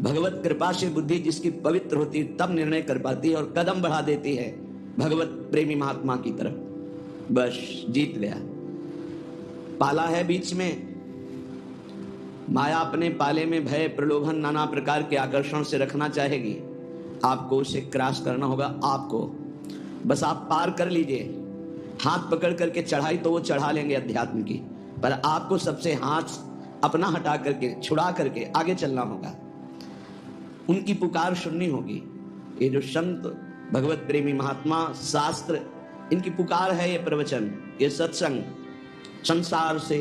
भगवत कृपा से बुद्धि जिसकी पवित्र होती है तब निर्णय कर पाती है और कदम बढ़ा देती है भगवत प्रेमी महात्मा की तरफ। बस जीत गया। पाला है बीच में, माया अपने पाले में भय प्रलोभन नाना प्रकार के आकर्षण से रखना चाहेगी। आपको उसे क्रॉस करना होगा। आपको बस आप पार कर लीजिए। हाथ पकड़ करके चढ़ाई तो वो चढ़ा लेंगे अध्यात्म की, पर आपको सबसे हाथ अपना हटा करके छुड़ा करके आगे चलना होगा। उनकी पुकार सुननी होगी। ये जो संत भगवत प्रेमी महात्मा शास्त्र, इनकी पुकार है ये प्रवचन, ये सत्संग। संसार से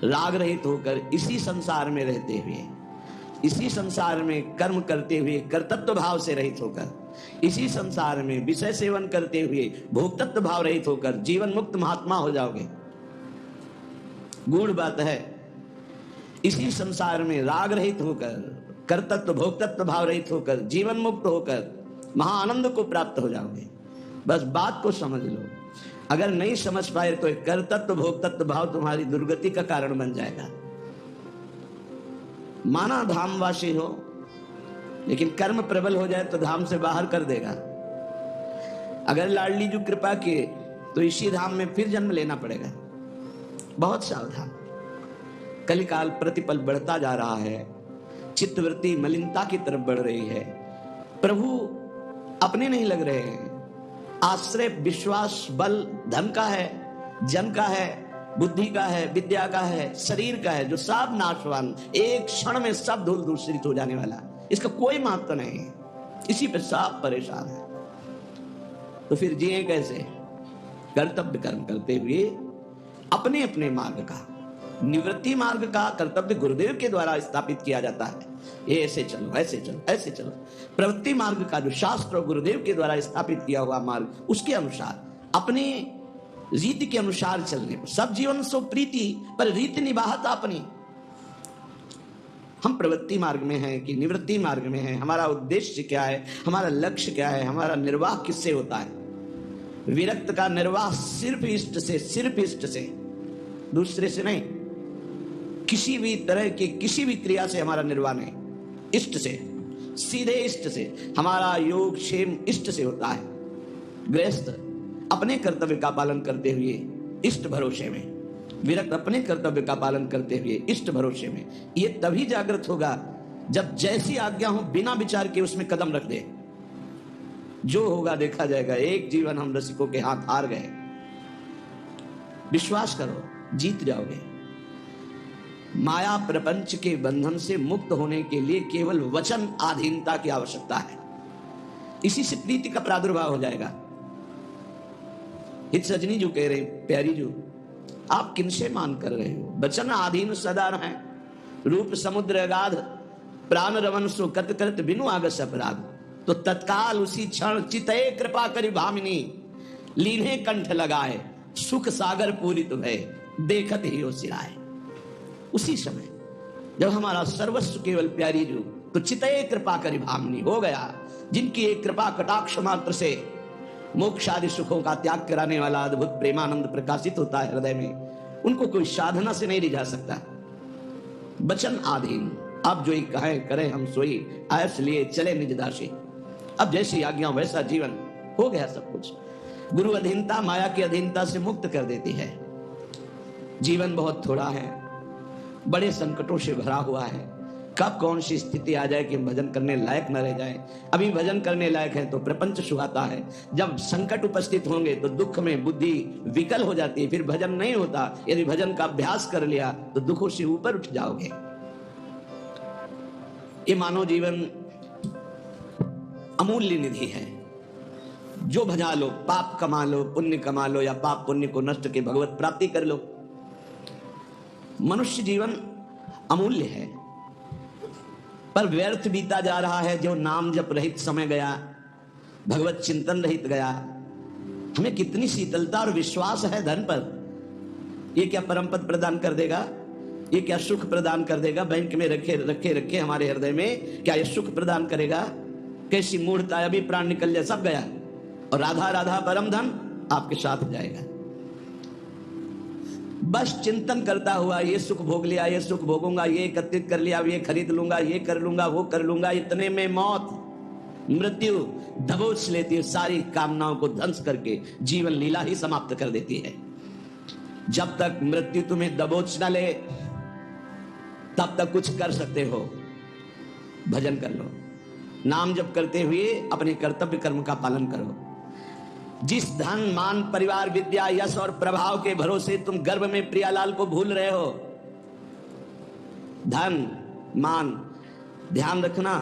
राग रहित होकर इसी संसार में रहते हुए, इसी संसार में कर्म करते हुए कर्तव्य भाव से रहित होकर, इसी संसार में विषय सेवन करते हुए भोक्तत्व भाव रहित होकर जीवन मुक्त महात्मा हो जाओगे। गूढ़ बात है। इसी संसार में राग रहित होकर कर्तत्व भोक्तत्व भाव रहित होकर जीवन मुक्त होकर महाआनंद को प्राप्त हो जाओगे। बस बात को समझ लो। अगर नहीं समझ पाए तो कर्तत्व भोक्तत्व भाव तुम्हारी दुर्गति का कारण बन जाएगा। माना धामवासी हो, लेकिन कर्म प्रबल हो जाए तो धाम से बाहर कर देगा। अगर लाडली जी कृपा किए तो इसी धाम में फिर जन्म लेना पड़ेगा। बहुत सावधान। कलिकाल प्रतिपल बढ़ता जा रहा है, चित्तवृत्ति मलिनता की तरफ बढ़ रही है। प्रभु अपने नहीं लग रहे हैं। आश्रय विश्वास बल धन का है, जन का है, बुद्धि का है, विद्या का है, शरीर का है, जो सब नाशवान, एक क्षण में सब धूल दूषित हो जाने वाला, इसका कोई महत्व नहीं है। इसी पे सब परेशान है। तो फिर जिए कैसे? कर्तव्य कर्म करते हुए अपने अपने मार्ग का, निवृत्ति मार्ग का कर्तव्य गुरुदेव के द्वारा स्थापित किया जाता है। ये ऐसे चलो, ऐसे चलो, ऐसे चलो। प्रवृत्ति मार्ग का जो शास्त्र और गुरुदेव के द्वारा स्थापित किया हुआ मार्ग, उसके अनुसार अपने रीति के अनुसार चलने पर सब जीवन सो प्रीति, पर रीति निभात अपनी। हम प्रवृत्ति मार्ग में हैं कि निवृत्ति मार्ग में हैं? हमारा उद्देश्य क्या है? हमारा लक्ष्य क्या है? हमारा निर्वाह किससे होता है? विरक्त का निर्वाह सिर्फ इष्ट से, सिर्फ इष्ट से, दूसरे से नहीं। किसी भी तरह की किसी भी क्रिया से हमारा निर्वाह नहीं, इष्ट से, सीधे इष्ट से। हमारा योग क्षेम इष्ट से होता है। गृहस्थ अपने कर्तव्य का पालन करते हुए इष्ट भरोसे में, विरक्त अपने कर्तव्य का पालन करते हुए इष्ट भरोसे में। ये तभी जागृत होगा जब जैसी आज्ञा हो बिना विचार के उसमें कदम रख दे। जो होगा देखा जाएगा। एक जीवन हम रसिकों के हाथ हार गए। विश्वास करो, जीत जाओगे। माया प्रपंच के बंधन से मुक्त होने के लिए केवल वचन आधीनता की आवश्यकता है। इसी से प्रीति का प्रादुर्भाव हो जाएगा। हित सजनी जो कह रहे, प्यारी जो, आप किनसे मान कर रहे हो? वचन आधीन सदा है, रूप समुद्र अगाध, प्राण रमन सो कत करत बिनु आगस अपराध। तो तत्काल उसी क्षण चितये कृपा करी भामिनी, लीन्हे कंठ लगाए, सुख सागर पूरित भय, देखत ही हो सिराए। उसी समय जब हमारा सर्वस्व केवल प्यारी जो, तो चितये कृपा करी भामिनी हो गया। जिनकी एक कृपा कटाक्ष मात्र से मोक्ष आदि सुखों का त्याग कराने वाला अद्भुत प्रेमानंद प्रकाशित होता है हृदय में, उनको कोई साधना से नहीं रिझा सकता। वचन आधीन, अब जो ही कहें करें हम सोई, आयस लिए चले निज दासी। अब जैसी आज्ञा वैसा जीवन, हो गया सब कुछ। गुरु अधीनता माया की अधीनता से मुक्त कर देती है। जीवन बहुत थोड़ा है, बड़े संकटों से भरा हुआ है। कब कौन सी स्थिति आ जाए कि हम भजन करने लायक न रह जाए। अभी भजन करने लायक है तो प्रपंच सुहाता है। जब संकट उपस्थित होंगे तो दुख में बुद्धि विकल हो जाती है, फिर भजन नहीं होता। यदि भजन का अभ्यास कर लिया तो दुखों से ऊपर उठ जाओगे। ये मानव जीवन अमूल्य निधि है। जो भजा लो, पाप कमा लो, पुण्य कमा लो, या पाप पुण्य को नष्ट के भगवत प्राप्ति कर लो। मनुष्य जीवन अमूल्य है, पर व्यर्थ बीता जा रहा है। जो नाम जप रहित समय गया, भगवत चिंतन रहित गया। हमें कितनी शीतलता और विश्वास है धन पर। ये क्या परम पद प्रदान कर देगा? ये क्या सुख प्रदान कर देगा? बैंक में रखे रखे रखे हमारे हृदय में क्या ये सुख प्रदान करेगा? कैसी मूढ़ता, अभी प्राण निकल जाए सब गया। और राधा राधा परम धन आपके साथ जाएगा। बस चिंतन करता हुआ ये सुख भोग लिया, ये सुख भोगूंगा, ये एकत्रित कर लिया, ये खरीद लूंगा, ये कर लूंगा, वो कर लूंगा, इतने में मौत मृत्यु दबोच लेती है, सारी कामनाओं को ध्वंस करके जीवन लीला ही समाप्त कर देती है। जब तक मृत्यु तुम्हें दबोच न ले तब तक कुछ कर सकते हो, भजन कर लो, नाम जप करते हुए अपने कर्तव्य कर्म का पालन करो। जिस धन मान परिवार विद्या यश और प्रभाव के भरोसे तुम गर्भ में प्रियालाल को भूल रहे हो, धन मान, ध्यान रखना,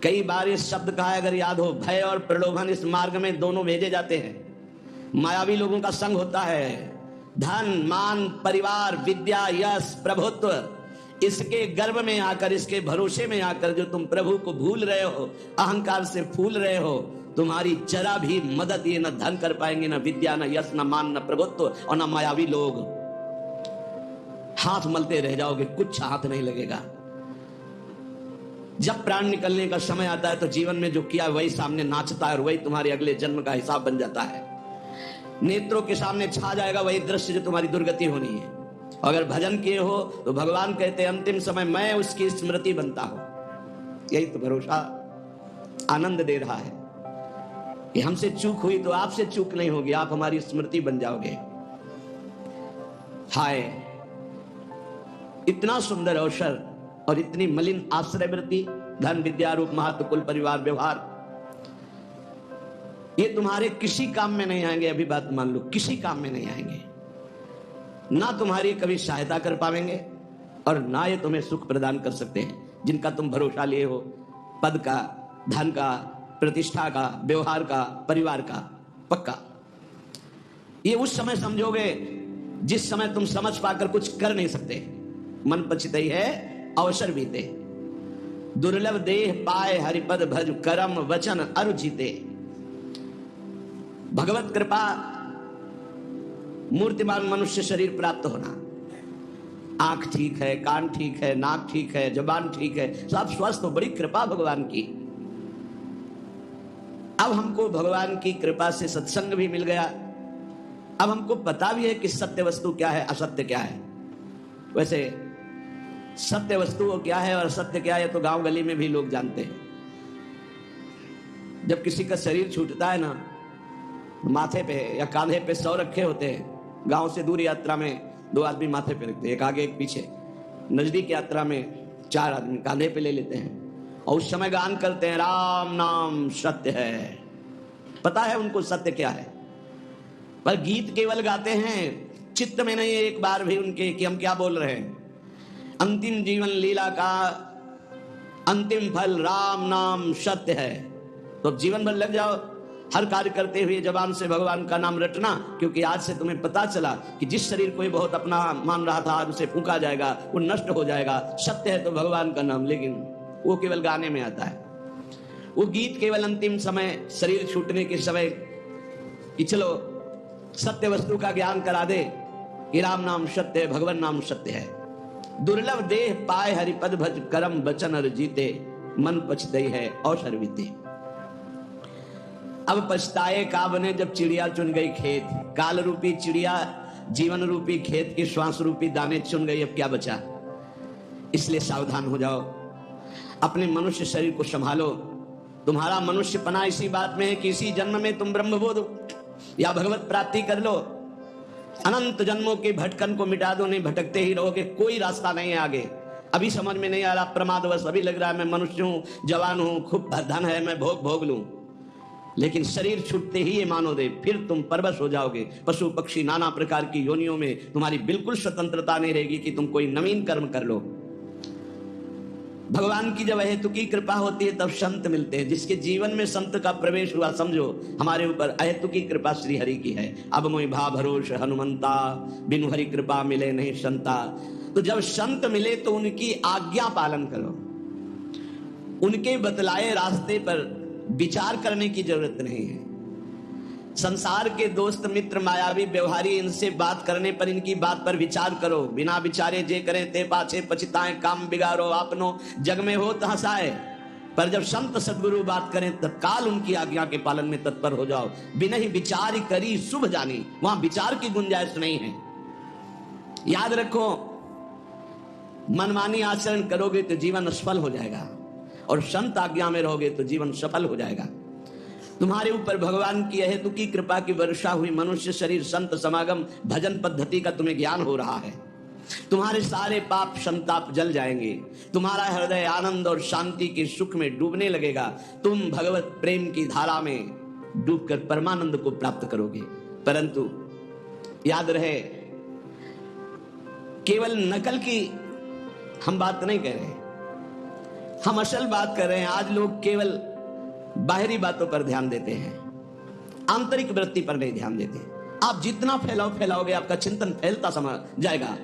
कई बार इस शब्द का अगर याद हो, भय और प्रलोभन इस मार्ग में दोनों भेजे जाते हैं। मायावी लोगों का संग होता है। धन मान परिवार विद्या यश प्रभुत्व, इसके गर्भ में आकर, इसके भरोसे में आकर जो तुम प्रभु को भूल रहे हो, अहंकार से फूल रहे हो, तुम्हारी जरा भी मदद ये न धन कर पाएंगे, न विद्या, न यश, न मान, न प्रभुत्व, और न मायावी लोग। हाथ मलते रह जाओगे, कुछ हाथ नहीं लगेगा। जब प्राण निकलने का समय आता है तो जीवन में जो किया वही सामने नाचता है, और वही तुम्हारे अगले जन्म का हिसाब बन जाता है। नेत्रों के सामने छा जाएगा वही दृश्य जो तुम्हारी दुर्गति होनी है। अगर भजन किए हो तो भगवान कहते हैं अंतिम समय मैं उसकी स्मृति बनता हूं। यही तो भरोसा आनंद दे रहा है कि हमसे चूक हुई तो आपसे चूक नहीं होगी, आप हमारी स्मृति बन जाओगे। हाय, इतना सुंदर अवसर और इतनी मलिन आश्रय वृत्ति, धन विद्या रूप महत्व कुल परिवार व्यवहार, ये तुम्हारे किसी काम में नहीं आएंगे। अभी बात मान लो, किसी काम में नहीं आएंगे, ना तुम्हारी कभी सहायता कर पाएंगे और ना ये तुम्हें सुख प्रदान कर सकते हैं जिनका तुम भरोसा लिए हो, पद का, धन का, प्रतिष्ठा का, व्यवहार का, परिवार का। पक्का ये उस समय समझोगे जिस समय तुम समझ पाकर कुछ कर नहीं सकते। मन पछितई है अवसर बीते, दुर्लभ देह पाए हरिपद भज करम वचन अरु जीते। भगवत कृपा मूर्तिमान मनुष्य शरीर प्राप्त होना, आंख ठीक है, कान ठीक है, नाक ठीक है, जबान ठीक है, सब स्वस्थ हो, बड़ी कृपा भगवान की। अब हमको भगवान की कृपा से सत्संग भी मिल गया। अब हमको पता भी है कि सत्य वस्तु क्या है, असत्य क्या है। वैसे सत्य वस्तु क्या है और असत्य क्या है तो गांव गली में भी लोग जानते हैं। जब किसी का शरीर छूटता है ना, माथे पे या कांधे पे 100 रखे होते हैं। गांव से दूर यात्रा में 2 आदमी माथे पे रखते हैं, एक आगे एक पीछे। नजदीक यात्रा में 4 आदमी कांधे पे ले लेते हैं और उस समय गान करते हैं, राम नाम सत्य है। पता है उनको सत्य क्या है, पर गीत केवल गाते हैं, चित्त में नहीं एक बार भी उनके कि हम क्या बोल रहे हैं। अंतिम जीवन लीला का अंतिम फल राम नाम सत्य है। तो जीवन भर लग जाओ हर कार्य करते हुए जबान से भगवान का नाम रटना, क्योंकि आज से तुम्हें पता चला कि जिस शरीर को बहुत अपना मान रहा था आज उसे फूंका जाएगा, वो नष्ट हो जाएगा। सत्य है तो भगवान का नाम, लेकिन वो केवल गाने में आता है। वो गीत केवल अंतिम समय, शरीर छूटने के समय कि चलो सत्य वस्तु का ज्ञान करा दे कि राम नाम सत्य है, भगवान नाम सत्य है। दुर्लभ देह पाए हरिपद भज करम वचन अर जीते, मन पछतई है अवसर बीते। अब पछताए का बने जब चिड़िया चुन गई खेत। काल रूपी चिड़िया जीवन रूपी खेत के श्वास रूपी दाने चुन गई, अब क्या बचा। इसलिए सावधान हो जाओ, अपने मनुष्य शरीर को संभालो। तुम्हारा मनुष्यपना इसी बात में है कि इसी जन्म में तुम ब्रह्मबोध या भगवत प्राप्ति कर लो। अनंत जन्मों के भटकन को मिटा दो, नहीं भटकते ही रहोगे, कोई रास्ता नहीं है आगे। अभी समझ में नहीं आ रहा, प्रमादवश अभी लग रहा है मैं मनुष्य हूं, जवान हूं, खूब धन है, मैं भोग लूं। लेकिन शरीर छूटते ही ये मानो दे, फिर तुम परवश हो जाओगे। पशु पक्षी नाना प्रकार की योनियों में तुम्हारी बिल्कुल स्वतंत्रता नहीं रहेगी कि तुम कोई नवीन कर्म कर लो। भगवान की जब अहेतुकी कृपा होती है तब संत मिलते हैं। जिसके जीवन में संत का प्रवेश हुआ, समझो हमारे ऊपर अहेतुकी कृपा श्री हरि की है। अब मोहि भा भरोस हनुमंता, बिनु हरि कृपा मिले नहीं संता। तो जब संत मिले तो उनकी आज्ञा पालन करो, उनके बतलाए रास्ते पर विचार करने की जरूरत नहीं है। संसार के दोस्त मित्र मायावी व्यवहारी, इनसे बात करने पर इनकी बात पर विचार करो। बिना विचारे जे करें ते पाछे पछताएं, काम बिगाड़ो आपनो जग में हो हंसाए। पर जब संत सदगुरु बात करें तत्काल उनकी आज्ञा के पालन में तत्पर हो जाओ। बिना ही विचार करी शुभ जानी, वहां विचार की गुंजाइश नहीं है। याद रखो, मनमानी आचरण करोगे तो जीवन असफल हो जाएगा, और संत आज्ञा में रहोगे तो जीवन सफल हो जाएगा। तुम्हारे ऊपर भगवान की हेतु की कृपा की वर्षा हुई, मनुष्य शरीर, संत समागम, भजन पद्धति का तुम्हें ज्ञान हो रहा है। तुम्हारे सारे पाप संताप जल जाएंगे, तुम्हारा हृदय आनंद और शांति के सुख में डूबने लगेगा। तुम भगवत प्रेम की धारा में डूबकर परमानंद को प्राप्त करोगे। परंतु याद रहे, केवल नकल की हम बात नहीं कर रहे, हम असल बात कर रहे हैं। आज लोग केवल बाहरी बातों पर ध्यान देते हैं, आंतरिक वृत्ति पर नहीं ध्यान देते। आप जितना फैलाओगे आपका चिंतन फैलता समझ जाएगा।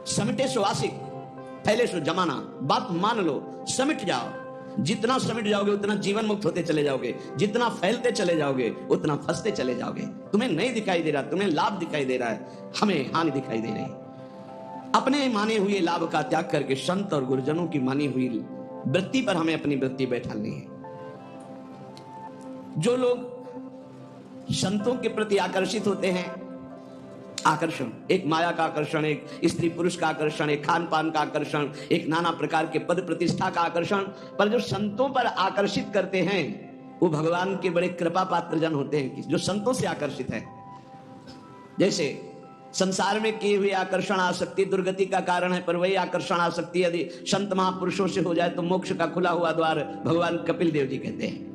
समिटे सो आशिक, फैले सो जमाना। बात मान लो, समिट जाओ। जितना समिट जाओगे उतना जीवन मुक्त होते चले जाओगे, जितना फैलते चले जाओगे उतना फंसते चले जाओगे। तुम्हें नहीं दिखाई दे रहा, तुम्हें लाभ दिखाई दे रहा है, हमें हानि दिखाई दे रही। अपने माने हुए लाभ का त्याग करके संत और गुरुजनों की मानी हुई वृत्ति पर हमें अपनी वृत्ति बैठानी है। जो लोग संतों के प्रति आकर्षित होते हैं, आकर्षण, एक माया का आकर्षण, एक स्त्री पुरुष का आकर्षण, एक खान पान का आकर्षण, एक नाना प्रकार के पद प्रतिष्ठा का आकर्षण, पर जो संतों पर आकर्षित करते हैं वो भगवान के बड़े कृपा पात्र जन होते हैं, जो संतों से आकर्षित है। जैसे संसार में किए हुए आकर्षण आसक्ति दुर्गति का कारण है, पर वही आकर्षण आसक्ति यदि संत महापुरुषों से हो जाए तो मोक्ष का खुला हुआ द्वार भगवान कपिल देव जी कहते हैं।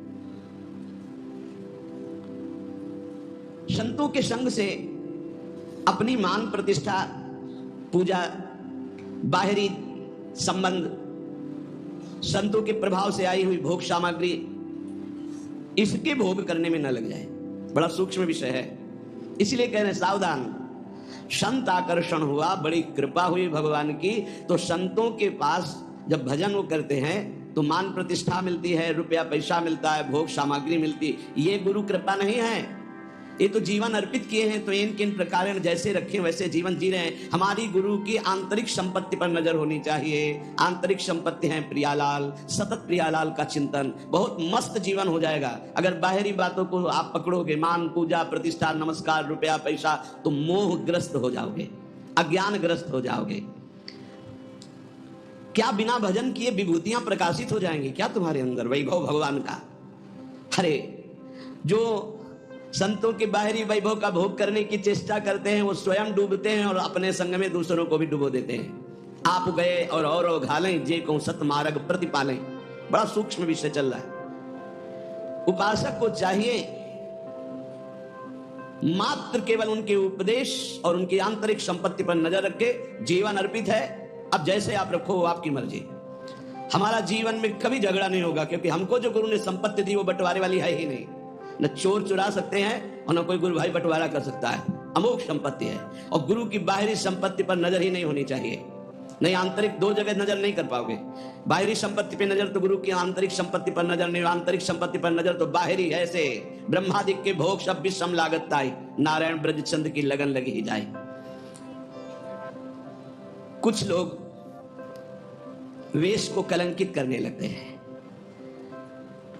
संतों के संग से अपनी मान प्रतिष्ठा, पूजा, बाहरी संबंध, संतों के प्रभाव से आई हुई भोग सामग्री, इसके भोग करने में न लग जाए। बड़ा सूक्ष्म विषय है, इसलिए कह रहे सावधान। संत आकर्षण हुआ, बड़ी कृपा हुई भगवान की, तो संतों के पास जब भजन वो करते हैं तो मान प्रतिष्ठा मिलती है, रुपया पैसा मिलता है, भोग सामग्री मिलती। ये गुरु कृपा नहीं है, ये तो जीवन अर्पित किए हैं तो इन किन प्रकार जैसे रखे वैसे जीवन जी रहे हैं। हमारी गुरु की आंतरिक संपत्ति पर नजर होनी चाहिए। आंतरिक संपत्ति है प्रियालाल, सतत प्रियालाल का चिंतन, बहुत मस्त जीवन हो जाएगा। अगर बाहरी बातों को आप पकड़ोगे, मान पूजा प्रतिष्ठा नमस्कार रुपया पैसा, तो मोहग्रस्त हो जाओगे, अज्ञानग्रस्त हो जाओगे। क्या बिना भजन किए विभूतियां प्रकाशित हो जाएंगी क्या तुम्हारे अंदर, वैभव भगवान का? अरे जो संतों के बाहरी वैभव का भोग करने की चेष्टा करते हैं वो स्वयं डूबते हैं और अपने संग में दूसरों को भी डुबो देते हैं। आप गए और घालें जे को सत मार्ग प्रतिपालें। बड़ा सूक्ष्म विषय चल रहा है। उपासक को चाहिए मात्र केवल उनके उपदेश और उनकी आंतरिक संपत्ति पर नजर रखे। जीवन अर्पित है, अब जैसे आप रखो वो आपकी मर्जी। हमारा जीवन में कभी झगड़ा नहीं होगा, क्योंकि हमको जो गुरु ने संपत्ति दी वो बंटवारे वाली है ही नहीं। न चोर चुरा सकते हैं और न कोई गुरु भाई बंटवारा कर सकता है, अमोघ संपत्ति है। और गुरु की बाहरी संपत्ति पर नजर ही नहीं होनी चाहिए, नहीं आंतरिक, दो जगह नजर नहीं कर पाओगे। बाहरी संपत्ति पे नजर तो गुरु की आंतरिक संपत्ति पर नजर नहीं, आंतरिक संपत्ति पर नजर तो बाहरी है। से ब्रह्मादिक के भोग सब भी सम लागत ताई, नारायण ब्रजचंद की लगन लगी ही जाए। कुछ लोग वेश को कलंकित करने लगते हैं,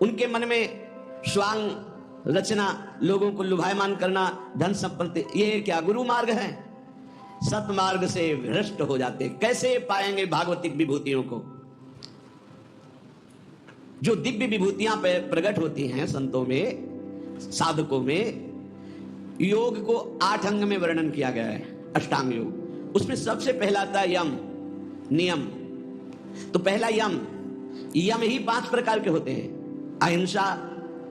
उनके मन में स्वांग रचना, लोगों को लुभायमान करना, धन संपत्ति, ये क्या गुरु मार्ग है? सतमार्ग से भ्रष्ट हो जाते। कैसे पाएंगे भागवतिक विभूतियों को? जो दिव्य विभूतियां प्रकट होती हैं संतों में, साधकों में, योग को 8 अंग में वर्णन किया गया है, अष्टांग योग। उसमें सबसे पहला आता है यम, नियम। तो पहला यम, यम ही 5 प्रकार के होते हैं। अहिंसा,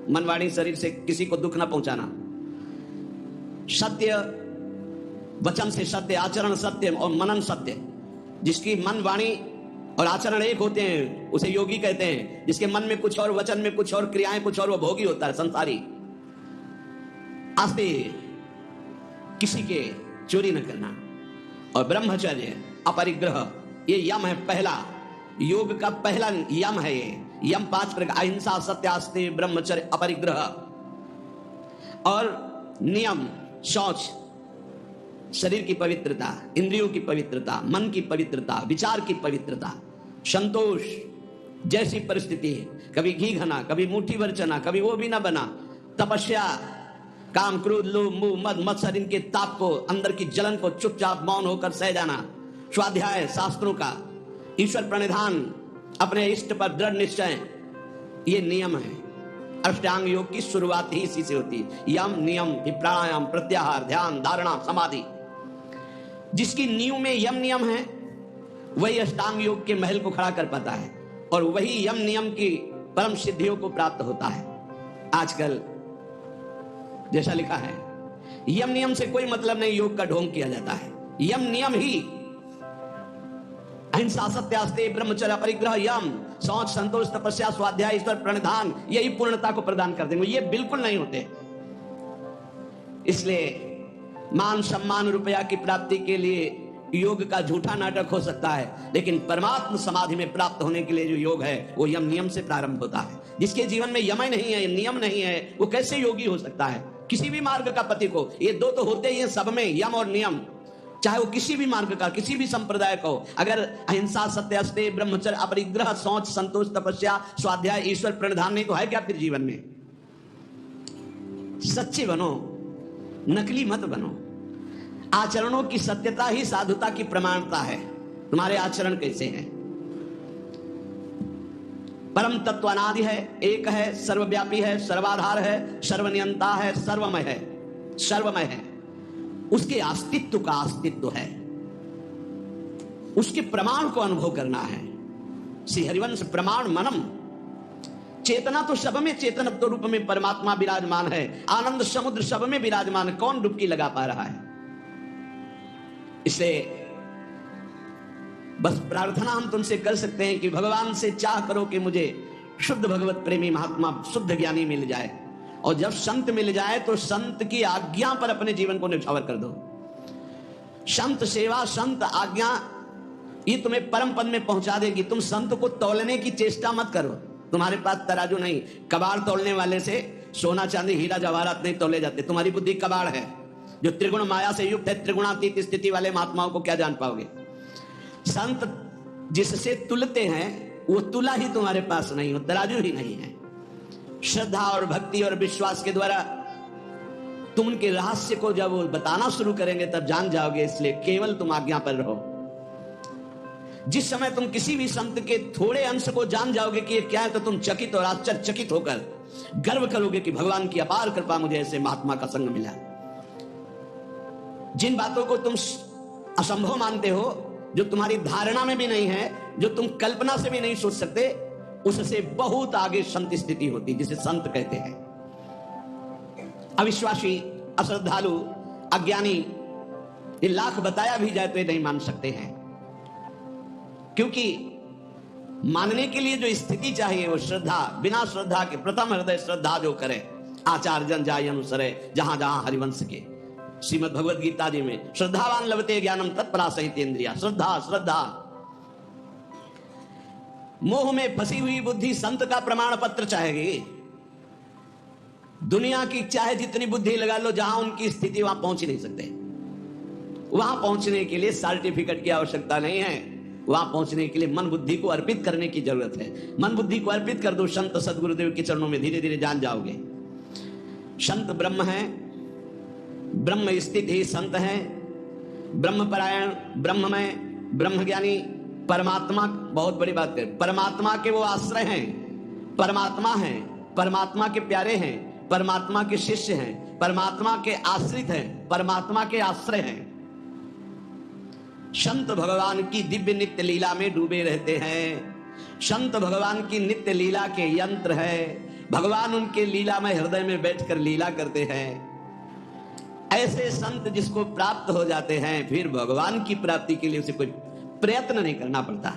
मन वाणी शरीर से किसी को दुख ना पहुंचाना, सत्य, वचन से सत्य, आचरण सत्य और मनन सत्य। जिसकी मन वाणी और आचरण एक होते हैं उसे योगी कहते हैं। जिसके मन में कुछ और, वचन में कुछ और, क्रियाएं कुछ और, वो भोगी होता है, संसारी। आस्ते किसी के चोरी न करना और ब्रह्मचर्य, अपरिग्रह, ये यम है पहला, योग का पहला यम है ये। यम 5 प्रकार, अहिंसा, सत्य, आस्ते, ब्रह्मचर्य, अपरिग्रह। और नियम, शौच, शरीर की पवित्रता, इंद्रियों की पवित्रता, मन की पवित्रता, विचार की पवित्रता, संतोष, जैसी परिस्थिति है, कभी घी घना, कभी मुट्ठी भर चना, कभी वो भी ना बना, तपस्या, काम, क्रोध, लोभ, मोह, मद, मत्सर, इनके ताप को, अंदर की जलन को चुपचाप मौन होकर सह जाना। स्वाध्याय शास्त्रों का, ईश्वर प्रणिधान, अपने इष्ट पर दृढ़ निश्चय, ये नियम है। अष्टांग योग की शुरुआत ही इसी से होती है। यम, नियम, प्राणायाम, प्रत्याहार, ध्यान, धारणा, समाधि। जिसकी नींव में यम नियम है वही अष्टांग योग के महल को खड़ा कर पाता है और वही यम नियम की परम सिद्धियों को प्राप्त होता है। आजकल जैसा लिखा है, यम नियम से कोई मतलब नहीं, योग का ढोंग किया जाता है। यम नियम ही अहिंसा, सत्यास्तेय, ब्रह्मचर्य, परिग्रह, यम, शौच, संतोष, तपस्या, स्वाध्याय, ईश्वर प्रणिधान, यही पूर्णता को प्रदान कर देंगे। ये बिल्कुल नहीं होते। इसलिए मान, सम्मान, रुपया की प्राप्ति के लिए योग का झूठा नाटक हो सकता है, लेकिन परमात्म समाधि में प्राप्त होने के लिए जो योग है वो यम नियम से प्रारंभ होता है। जिसके जीवन में यम नहीं है, नियम नहीं है, वो कैसे योगी हो सकता है? किसी भी मार्ग का पति को, ये दो तो होते ही हैं सब में, यम और नियम। चाहे वो किसी भी मार्ग का, किसी भी संप्रदाय को, अगर अहिंसा, सत्यास्तेय, ब्रह्मचर्य, अपरिग्रह, शौच, संतोष, तपस्या, स्वाध्याय, ईश्वर प्रणिधान नहीं तो है क्या फिर जीवन में? सच्चे बनो, नकली मत बनो। आचरणों की सत्यता ही साधुता की प्रमाणता है। तुम्हारे आचरण कैसे हैं? परम तत्व अनादि है, एक है, सर्वव्यापी है, सर्वाधार है, सर्वनियंता है, सर्वमय है, सर्वमय है। उसके अस्तित्व का अस्तित्व है, उसके प्रमाण को अनुभव करना है। श्री हरिवंश प्रमाण मनम। चेतना तो सब में, चेतनत्व रूप में परमात्मा विराजमान है। आनंद समुद्र सब में विराजमान है। कौन डुबकी लगा पा रहा है? इसलिए बस प्रार्थना हम तुमसे कर सकते हैं कि भगवान से चाह करो कि मुझे शुद्ध भगवत प्रेमी महात्मा, शुद्ध ज्ञानी मिल जाए। और जब संत मिल जाए तो संत की आज्ञा पर अपने जीवन को न्यौछावर कर दो। संत सेवा, संत आज्ञा, ये तुम्हें परम पद में पहुंचा देगी। तुम संत को तौलने की चेष्टा मत करो। तुम्हारे पास तराजू नहीं। कबाड़ तौलने वाले से सोना, चांदी, हीरा, जवाहरात नहीं तौले जाते। तुम्हारी बुद्धि कबाड़ है जो त्रिगुण माया से युक्त है। त्रिगुणातीत स्थिति वाले महात्माओं को क्या जान पाओगे? संत जिससे तुलते हैं वो तुला ही तुम्हारे पास नहीं हो, तराजू ही नहीं है। श्रद्धा और भक्ति और विश्वास के द्वारा तुम उनके रहस्य को जब वो बताना शुरू करेंगे तब जान जाओगे। इसलिए केवल तुम आज्ञा पर रहो। जिस समय तुम किसी भी संत के थोड़े अंश को जान जाओगे कि ये क्या है, तो तुम चकित और आश्चर्यचकित होकर गर्व करोगे कि भगवान की अपार कृपा, मुझे ऐसे महात्मा का संग मिला। जिन बातों को तुम असंभव मानते हो, जो तुम्हारी धारणा में भी नहीं है, जो तुम कल्पना से भी नहीं सोच सकते, उससे बहुत आगे संत स्थिति होती, जिसे संत कहते हैं। अविश्वासी, अश्रद्धालु, अज्ञानी, ये लाख बताया भी जाए तो ये नहीं मान सकते हैं। क्योंकि मानने के लिए जो स्थिति चाहिए वो श्रद्धा। बिना श्रद्धा के, प्रथम हृदय श्रद्धा जो करे, आचार जन जाय अनुसरे, जहां जहां हरिवंश के श्रीमद् भगवद गीता जी में, श्रद्धावान लभते ज्ञानम तत्परा सहित इंद्रिया। श्रद्धा, श्रद्धा। मोह में फंसी हुई बुद्धि संत का प्रमाण पत्र चाहेगी। दुनिया की चाहे जितनी बुद्धि लगा लो, जहां उनकी स्थिति वहां पहुंच ही नहीं सकते। वहां पहुंचने के लिए सर्टिफिकेट की आवश्यकता नहीं है। वहां पहुंचने के लिए मन बुद्धि को अर्पित करने की जरूरत है। मन बुद्धि को अर्पित कर दो संत सदगुरुदेव के चरणों में, धीरे धीरे जान जाओगे। संत ब्रह्म है, ब्रह्म स्थित ही संत है। ब्रह्मपरायण, ब्रह्ममय, ब्रह्मज्ञानी, परमात्मा, बहुत बड़ी बात है, परमात्मा के वो आश्रय हैं। परमात्मा हैं, परमात्मा के प्यारे हैं, परमात्मा के शिष्य हैं, परमात्मा के आश्रित हैं, परमात्मा के आश्रय हैं। संत भगवान की दिव्य नित्य लीला में डूबे रहते हैं। संत भगवान की नित्य लीला के यंत्र है। भगवान उनके लीला में हृदय में बैठकर लीला करते हैं। ऐसे संत जिसको प्राप्त हो जाते हैं, फिर भगवान की प्राप्ति के लिए उसे कोई प्रयत्न नहीं करना पड़ता।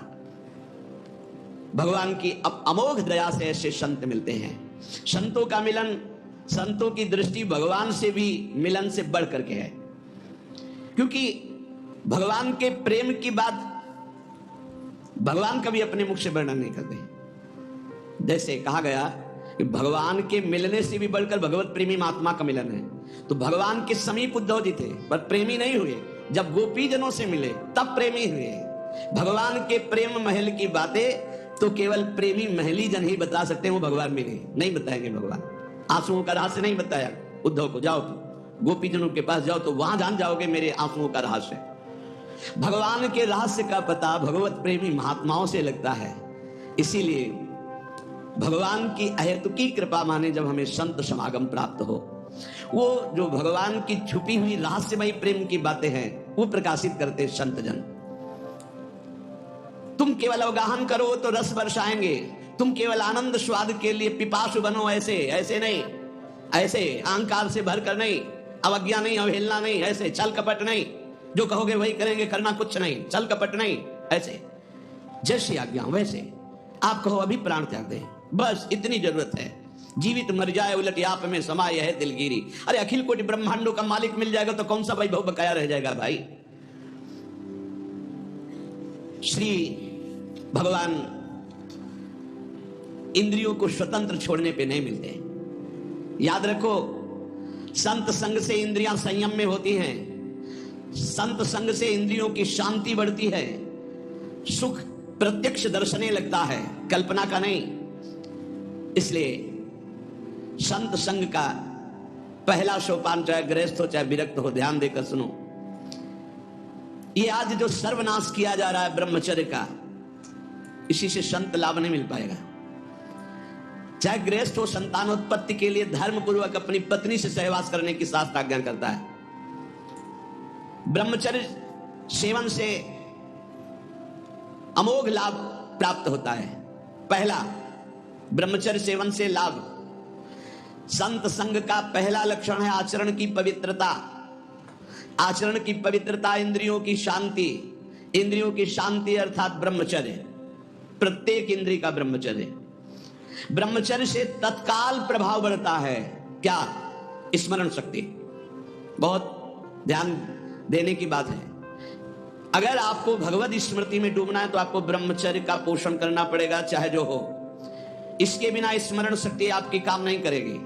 भगवान की अमोघ दया से ऐसे संत मिलते हैं। संतों का मिलन, संतों की दृष्टि भगवान से भी मिलन से बढ़ करके है। क्योंकि भगवान के प्रेम की बात भगवान कभी अपने मुख से वर्णन नहीं करते। जैसे कहा गया कि भगवान के मिलने से भी बढ़कर भगवत प्रेमी महात्मा का मिलन है। तो भगवान के समीप उद्धव जी थे पर प्रेमी नहीं हुए। जब गोपी जनों से मिले तब प्रेमी हुए। भगवान के प्रेम महल की बातें तो केवल प्रेमी महली जन ही बता सकते हैं। वो भगवान भी नहीं बताएंगे। भगवान आंसुओं का रहस्य नहीं बताया उद्धव को, जाओ गोपीजनों के पास जाओ तो वहां जान जाओगे मेरे आंसुओं का रहस्य। भगवान के रहस्य का पता भगवत प्रेमी महात्माओं से लगता है। इसीलिए भगवान की अहेतुकी कृपा माने जब हमें संत समागम प्राप्त हो, वो जो भगवान की छुपी हुई रहस्यमयी प्रेम की बातें हैं वो प्रकाशित करते संत जन। तुम केवल अवगाहन करो तो रस बरसाएंगे, तुम केवल आनंद स्वाद के लिए पिपासु बनो, ऐसे ऐसे नहीं, ऐसे अहंकार से भरकर नहीं, अवज्ञा नहीं, अवहेलना नहीं, ऐसे छल कपट नहीं, जो कहोगे वही करेंगे, करना कुछ नहीं, छल कपट नहीं, ऐसे जैसी आज्ञा वैसे आप कहो अभी प्राण त्याग दे, बस इतनी जरूरत है। जीवित मर जाए उलट आप में समाये है दिलगिरी। अरे अखिल कोटि ब्रह्मांडों का मालिक मिल जाएगा तो कौन सा वैभव बकाया रह जाएगा भाई। श्री भगवान इंद्रियों को स्वतंत्र छोड़ने पे नहीं मिलते। याद रखो, संत संग से इंद्रियां संयम में होती हैं, संत संग से इंद्रियों की शांति बढ़ती है, सुख प्रत्यक्ष दर्शने लगता है, कल्पना का नहीं। इसलिए संत संग का पहला सोपान, चाहे गृहस्थ हो चाहे विरक्त हो, ध्यान देकर सुनो। ये आज जो सर्वनाश किया जा रहा है ब्रह्मचर्य का, इसी से संत लाभ नहीं मिल पाएगा। चाहे गृहस्थ हो, संतानोत्पत्ति के लिए धर्म पूर्वक अपनी पत्नी से सहवास करने की शास्त्र आज्ञा करता है। ब्रह्मचर्य सेवन से अमोघ लाभ प्राप्त होता है। पहला, ब्रह्मचर्य सेवन से लाभ। संत संग का पहला लक्षण है आचरण की पवित्रता। आचरण की पवित्रता, इंद्रियों की शांति। इंद्रियों की शांति अर्थात ब्रह्मचर्य, प्रत्येक इंद्रिय का ब्रह्मचर्य। ब्रह्मचर्य से तत्काल प्रभाव बढ़ता है। क्या? स्मरण शक्ति। बहुत ध्यान देने की बात है। अगर आपको भगवत स्मृति में डूबना है तो आपको ब्रह्मचर्य का पोषण करना पड़ेगा, चाहे जो हो। इसके बिना स्मरण शक्ति आपकी काम नहीं करेगी।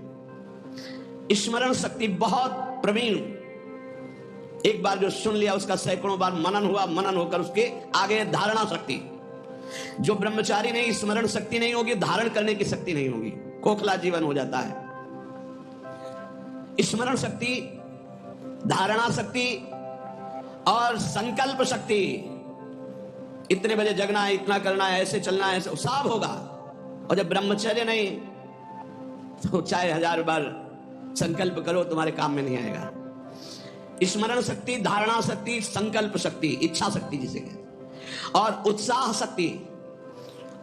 स्मरण शक्ति बहुत प्रवीण, एक बार जो सुन लिया उसका सैकड़ों बार मनन हुआ, मनन होकर उसके आगे धारणा शक्ति। जो ब्रह्मचारी नहीं, स्मरण शक्ति नहीं होगी, धारण करने की शक्ति नहीं होगी, खोखला जीवन हो जाता है। स्मरण शक्ति, धारणा शक्ति और संकल्प शक्ति। इतने बजे जगना है, इतना करना है, ऐसे चलना है, ऐसे सब होगा। और जब ब्रह्मचर्य नहीं तो चाहे 1000 बार संकल्प करो तुम्हारे काम में नहीं आएगा। स्मरण शक्ति, धारणा शक्ति, संकल्प शक्ति, इच्छा शक्ति जिसे कहते, और उत्साह शक्ति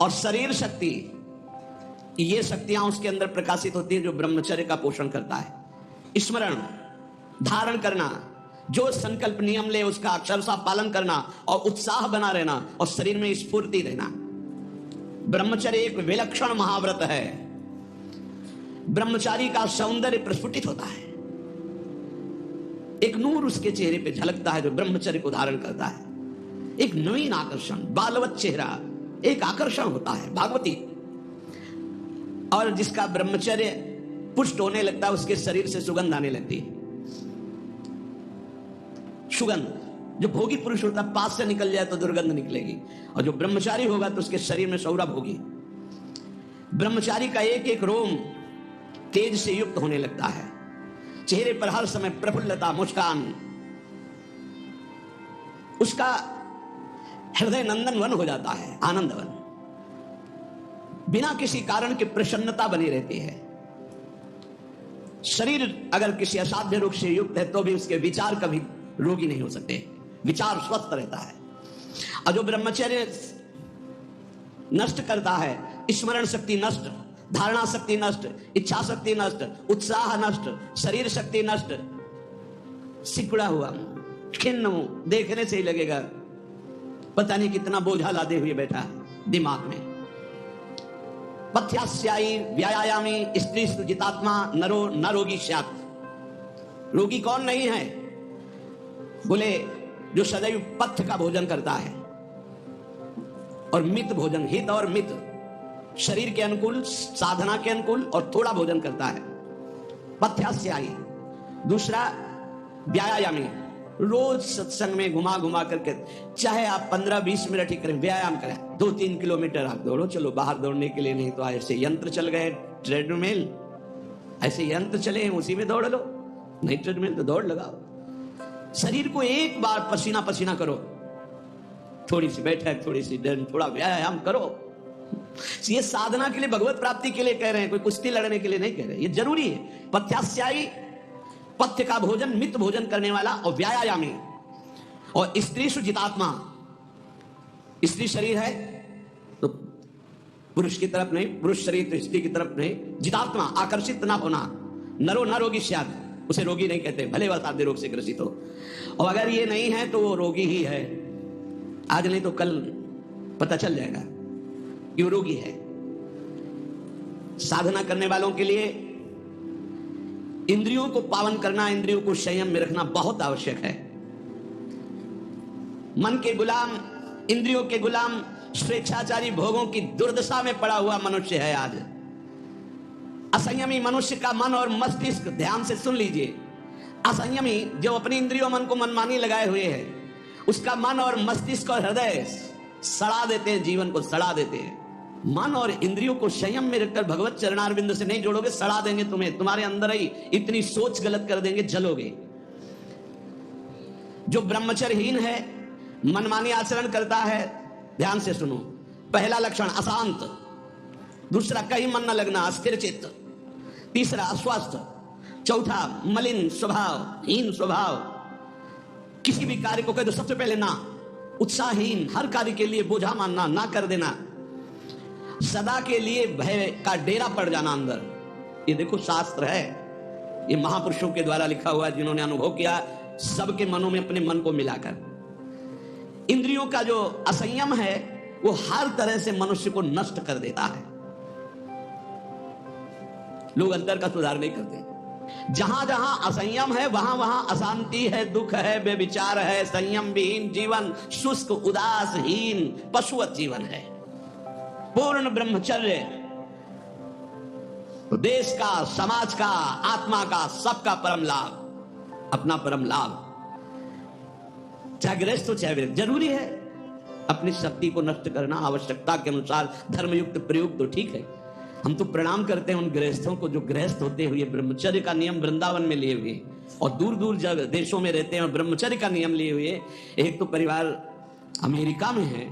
और शरीर शक्ति, ये शक्तियां उसके अंदर प्रकाशित होती है जो ब्रह्मचर्य का पोषण करता है। स्मरण, धारण करना, जो संकल्प नियम ले उसका अक्षरशः पालन करना और उत्साह बना रहना और शरीर में स्फूर्ति रहना। ब्रह्मचर्य एक विलक्षण महाव्रत है। ब्रह्मचारी का सौंदर्य प्रस्फुटित होता है, एक नूर उसके चेहरे पे झलकता है जो ब्रह्मचर्य को धारण करता है। एक नवीन आकर्षण, बालवत चेहरा, एक आकर्षण होता है भागवती। और जिसका ब्रह्मचर्य पुष्ट होने लगता है उसके शरीर से सुगंध आने लगती है। सुगंध, जो भोगी पुरुष होता है पास से निकल जाए तो दुर्गंध निकलेगी, और जो ब्रह्मचारी होगा तो उसके शरीर में सौरभ होगी। ब्रह्मचारी का एक एक रोम तेज से युक्त होने लगता है, चेहरे पर हर समय प्रफुल्लता, मुस्कान, उसका हृदय नंदन वन हो जाता है, आनंद वन। बिना किसी कारण के प्रसन्नता बनी रहती है। शरीर अगर किसी असाध्य रोग से युक्त है तो भी उसके विचार कभी रोगी नहीं हो सकते, विचार स्वस्थ रहता है। और जो ब्रह्मचर्य नष्ट करता है, स्मरण शक्ति नष्ट, धारणा शक्ति नष्ट, इच्छा शक्ति नष्ट, उत्साह नष्ट, शरीर शक्ति नष्ट, सिकुड़ा हुआ, खिन्न हूं, देखने से ही लगेगा पता नहीं कितना बोझा लादे हुए बैठा है दिमाग में। पथ्यास्यायी व्यायामी स्त्री जितात्मा नरो न रोगी स्यात्। रोगी कौन नहीं है? बोले जो सदैव पथ्य का भोजन करता है और मित भोजन, हित और मित, शरीर के अनुकूल, साधना के अनुकूल और थोड़ा भोजन करता है, पथ्यास्यायी। दूसरा व्यायामी, रोज सत्संग में घुमा घुमा करके, चाहे आप 15-20 मिनट ही करें, व्यायाम करें, 2-3 किलोमीटर आप दौड़ो। चलो बाहर दौड़ने के लिए नहीं तो ऐसे यंत्र चल गए, ट्रेडमिल, ऐसे यंत्र चले हैं, उसी में दौड़ लो। नहीं ट्रेडमिल तो दौड़ लगाओ, शरीर को एक बार पसीना पसीना करो, थोड़ी सी बैठक, थोड़ी सी डर, थोड़ा व्यायाम करो। ये साधना के लिए, भगवत प्राप्ति के लिए कह रहे हैं, कोई कुश्ती लड़ने के लिए नहीं कह रहे। ये जरूरी है। पथ्यास्यायी, पथ्य का भोजन, मित भोजन करने वाला, और व्यायामी, और स्त्री सुजितात्मा। स्त्री शरीर है तो पुरुष की तरफ नहीं, पुरुष शरीर तो स्त्री की तरफ नहीं। जितात्मा, आकर्षित ना होना। नरो न रोगी स्यात्, उसे रोगी नहीं कहते, भले वह साध्य रोग से ग्रसित हो। और अगर ये नहीं है तो वो रोगी ही है। आज नहीं तो कल पता चल जाएगा कि वो रोगी है। साधना करने वालों के लिए इंद्रियों को पावन करना, इंद्रियों को संयम में रखना बहुत आवश्यक है। मन के गुलाम, इंद्रियों के गुलाम, स्वेच्छाचारी भोगों की दुर्दशा में पड़ा हुआ मनुष्य है आज। असंयमी मनुष्य का मन और मस्तिष्क, ध्यान से सुन लीजिए, असंयमी जो अपनी इंद्रियों मन को मनमानी लगाए हुए है, उसका मन और मस्तिष्क और हृदय सड़ा देते हैं, जीवन को सड़ा देते हैं। मन और इंद्रियों को संयम में रखकर भगवत चरणारविंद से नहीं जोड़ोगे, सड़ा देंगे तुम्हें। तुम्हारे अंदर ही इतनी सोच गलत कर देंगे, जलोगे। जो ब्रह्मचर्यहीन है, मनमानी आचरण करता है, ध्यान से सुनो। पहला लक्षण अशांत, दूसरा कहीं मन न लगना, अस्थिर चित्त, तीसरा अस्वस्थ, चौथा मलिन स्वभाव, हीन स्वभाव। किसी भी कार्य को कह दो सबसे पहले ना, उत्साहहीन, हर कार्य के लिए बोझा मानना, ना कर देना, सदा के लिए भय का डेरा पड़ जाना अंदर। ये देखो शास्त्र है, ये महापुरुषों के द्वारा लिखा हुआ है, जिन्होंने अनुभव किया सबके मनों में अपने मन को मिलाकर। इंद्रियों का जो असंयम है वो हर तरह से मनुष्य को नष्ट कर देता है। लोग अंतर का सुधार नहीं करते। जहां जहां असंयम है वहां वहां अशांति है, दुख है, बेविचार है, संयम विहीन जीवन, शुष्क, उदासहीन, पशुवत जीवन है। पूर्ण ब्रह्मचर्य तो देश का, समाज का, आत्मा का, सबका परम लाभ, अपना परम लाभ। चाहे गृहस्थ हो चाहे विरक्त, जरूरी है अपनी शक्ति को नष्ट करना, आवश्यकता के अनुसार धर्मयुक्त प्रयोग तो ठीक है। हम तो प्रणाम करते हैं उन गृहस्थों को जो गृहस्थ होते हुए ब्रह्मचर्य का नियम वृंदावन में लिए हुए और दूर दूर देशों में रहते हैं और ब्रह्मचर्य का नियम लिए हुए। एक तो परिवार अमेरिका में है,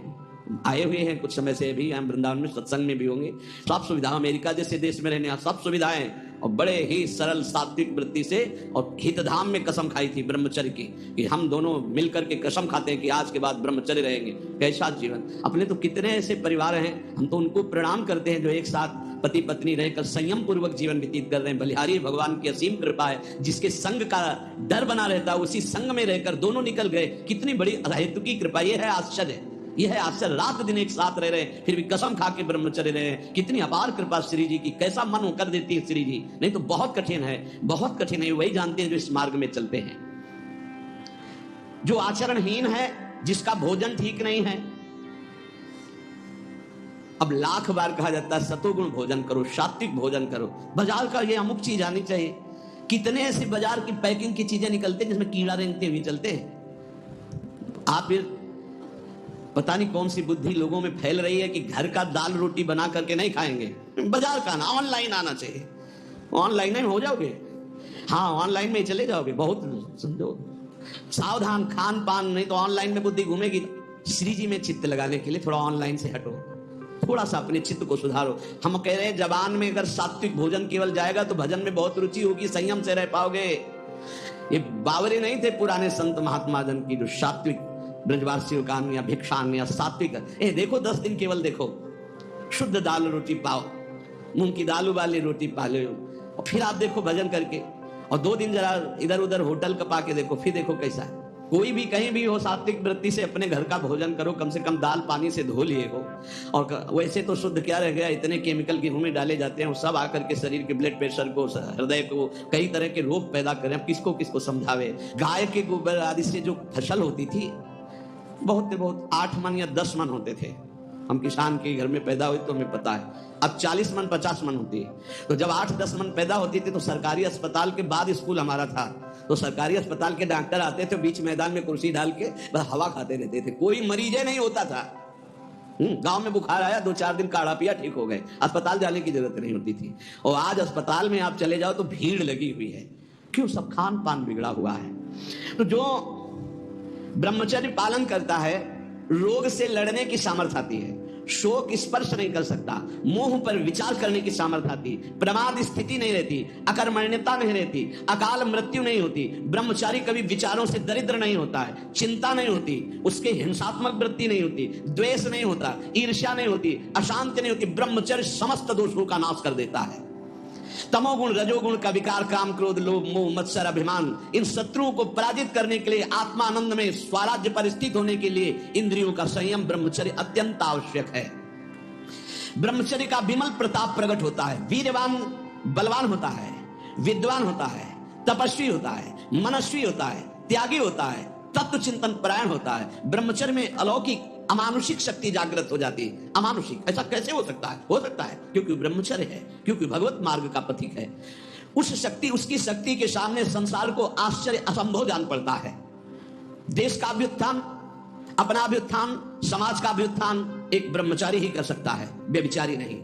आए हुए हैं कुछ समय से, भी हम वृंदावन में सत्संग में भी होंगे। सब सुविधा, अमेरिका जैसे देश में रहने सब सुविधाएं, और बड़े ही सरल सात्विक वृत्ति से, और हितधाम में कसम खाई थी ब्रह्मचर्य की कि हम दोनों मिलकर के कसम खाते हैं कि आज के बाद ब्रह्मचर्य रहेंगे। कैसा जीवन! अपने तो कितने ऐसे परिवार हैं, हम तो उनको प्रणाम करते हैं जो एक साथ पति पत्नी रहकर संयम पूर्वक जीवन व्यतीत कर रहे हैं। बलिहारी भगवान की असीम कृपा है, जिसके संग का डर बना रहता है उसी संग में रहकर दोनों निकल गए। कितनी बड़ी अहेतु की कृपा! ये है आश्चर्य, यह है आश्चर्य। रात दिन एक साथ रह रहे फिर भी कसम खा के ब्रह्मचर्य रहे। कितनी अपार कृपा श्री जी की! कैसा मन कर देती है श्री जी, नहीं तो बहुत कठिन है, बहुत कठिन है। वही जानते हैं जो इस मार्ग में चलते हैं। जो आचरणहीन है, जिसका भोजन ठीक नहीं है, अब लाख बार कहा जाता है सतोगुण भोजन करो, सात्विक भोजन करो। बाजार का ये अमुक चीज आनी चाहिए। कितने ऐसी बाजार की पैकिंग की चीजें निकलते हैं जिसमें कीड़ा रेंगते हुए चलते हैं। आप पता नहीं कौन सी बुद्धि लोगों में फैल रही है कि घर का दाल रोटी बना करके नहीं खाएंगे, बाजार का आना, ऑनलाइन आना चाहिए। ऑनलाइन में हो जाओगे, हाँ ऑनलाइन में चले जाओगे। बहुत समझो सावधान, खान पान नहीं तो ऑनलाइन में बुद्धि घूमेगी। श्री जी में चित्त लगाने के लिए थोड़ा ऑनलाइन से हटो, थोड़ा सा अपने चित्त को सुधारो। हम कह रहे हैं जबान में अगर सात्विक भोजन केवल जाएगा तो भजन में बहुत रुचि होगी, संयम से रह पाओगे। ये बावरे नहीं थे पुराने संत महात्मा जन की जो सात्विक ब्रजवासियों का या भिक्षान या सात्विक। देखो 10 दिन केवल देखो, शुद्ध दाल रोटी पाओ, मूंग की दाल वाली रोटी पा लो, और फिर आप देखो भजन करके, और 2 दिन जरा इधर उधर होटल का पा के देखो, फिर देखो कैसा है। कोई भी कहीं भी हो, सात्विक वृत्ति से अपने घर का भोजन करो, कम से कम दाल पानी से धो लिए हो। और वैसे तो शुद्ध क्या रह गया, इतने केमिकल गेहूं में डाले जाते हैं, वो सब आकर के शरीर के ब्लड प्रेशर को, हृदय को, कई तरह के रोग पैदा करें। किसको किसको समझावे। गाय के गोबर आदि से जो फसल होती थी, बहुत 8 मन या 10 मन होते थे। हम किसान के घर में पैदा हुए तो हमें पता है। अब 40 मन 50 मन होती है। तो जब 8-10 मन पैदा होती थी तो सरकारी अस्पताल के बाद स्कूल हमारा था, तो सरकारी अस्पताल के डॉक्टर आते थे, बीच मैदान में कुर्सी डाल के बस हवा खाते रहते थे। कोई मरीजे नहीं होता था। गांव में बुखार आया, 2-4 दिन काढ़ा पिया, ठीक हो गए, अस्पताल जाने की जरूरत नहीं होती थी। और आज अस्पताल में आप चले जाओ तो भीड़ लगी हुई है। क्यों? सब खान पान बिगड़ा हुआ है। तो जो ब्रह्मचर्य पालन करता है, रोग से लड़ने की सामर्थ्य आती है, शोक स्पर्श नहीं कर सकता, मोह पर विचार करने की सामर्थ्य आती, प्रमाद स्थिति नहीं रहती, अकर्मण्यता नहीं रहती, अकाल मृत्यु नहीं होती। ब्रह्मचारी कभी विचारों से दरिद्र नहीं होता है, चिंता नहीं होती, उसके हिंसात्मक वृत्ति नहीं होती, द्वेष नहीं होता, ईर्ष्या नहीं होती, अशांति नहीं होती। ब्रह्मचर्य समस्त दोषों का नाश कर देता है। तमोगुण, रजोगुण का विकार, काम, क्रोध, लोभ, मोह, मत्सर, अभिमान, इन शत्रुओं को पराजित करने के लिए, आत्मानंद में स्वराज्य पर स्थित होने के लिए इंद्रियों का संयम, ब्रह्मचर्य अत्यंत आवश्यक है। ब्रह्मचर्य का विमल प्रताप प्रकट होता है। वीरवान बलवान होता है, विद्वान होता है, तपस्वी होता है, मनस्वी होता है, त्यागी होता है, तत्व चिंतन परायण होता है। ब्रह्मचर्य में अलौकिक अमानुषिक शक्ति जागृत हो जाती है। अमानुषिक ऐसा कैसे हो सकता है? हो सकता है क्योंकि ब्रह्मचर्य है, क्योंकि भगवत मार्ग का पथिक है। उस शक्ति, उसकी शक्ति के सामने संसार को आश्चर्य असंभव जान पड़ता है। देश का अभ्युत्थान, अपना अभ्युत्थान, समाज का अभ्युत्थान एक ब्रह्मचारी ही कर सकता है, व्यभिचारी नहीं।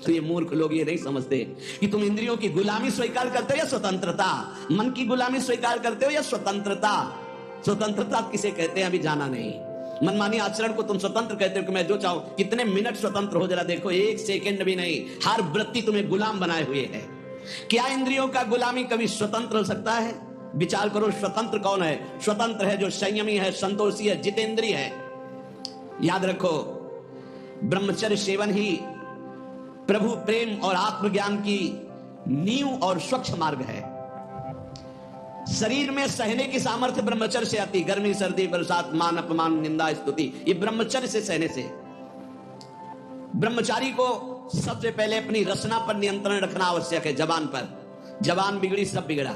तो ये मूर्ख लोग ये नहीं समझते कि तुम इंद्रियों की गुलामी स्वीकार करते हो या स्वतंत्रता, मन की गुलामी स्वीकार करते हो या स्वतंत्रता। स्वतंत्रता किसे कहते हैं अभी जाना नहीं। मनमानी आचरण को तुम स्वतंत्र कहते हो कि मैं जो चाहूं, कितने मिनट स्वतंत्र हो जरा देखो, एक सेकंड भी नहीं। हर वृत्ति तुम्हें गुलाम बनाए हुए है। क्या इंद्रियों का गुलामी कभी स्वतंत्र हो सकता है? विचार करो, स्वतंत्र कौन है? स्वतंत्र है जो संयमी है, संतोषी है, जितेंद्रिय है। याद रखो, ब्रह्मचर्य सेवन ही प्रभु प्रेम और आत्मज्ञान की नींव और स्वच्छ मार्ग है। शरीर में सहने की सामर्थ्य ब्रह्मचर्य से आती। गर्मी, सर्दी, बरसात, मान, अपमान, निंदा, स्तुति, ये ब्रह्मचर्य से सहने से। ब्रह्मचारी को सबसे पहले अपनी रचना पर नियंत्रण रखना आवश्यक है। जबान पर, जबान बिगड़ी सब बिगड़ा।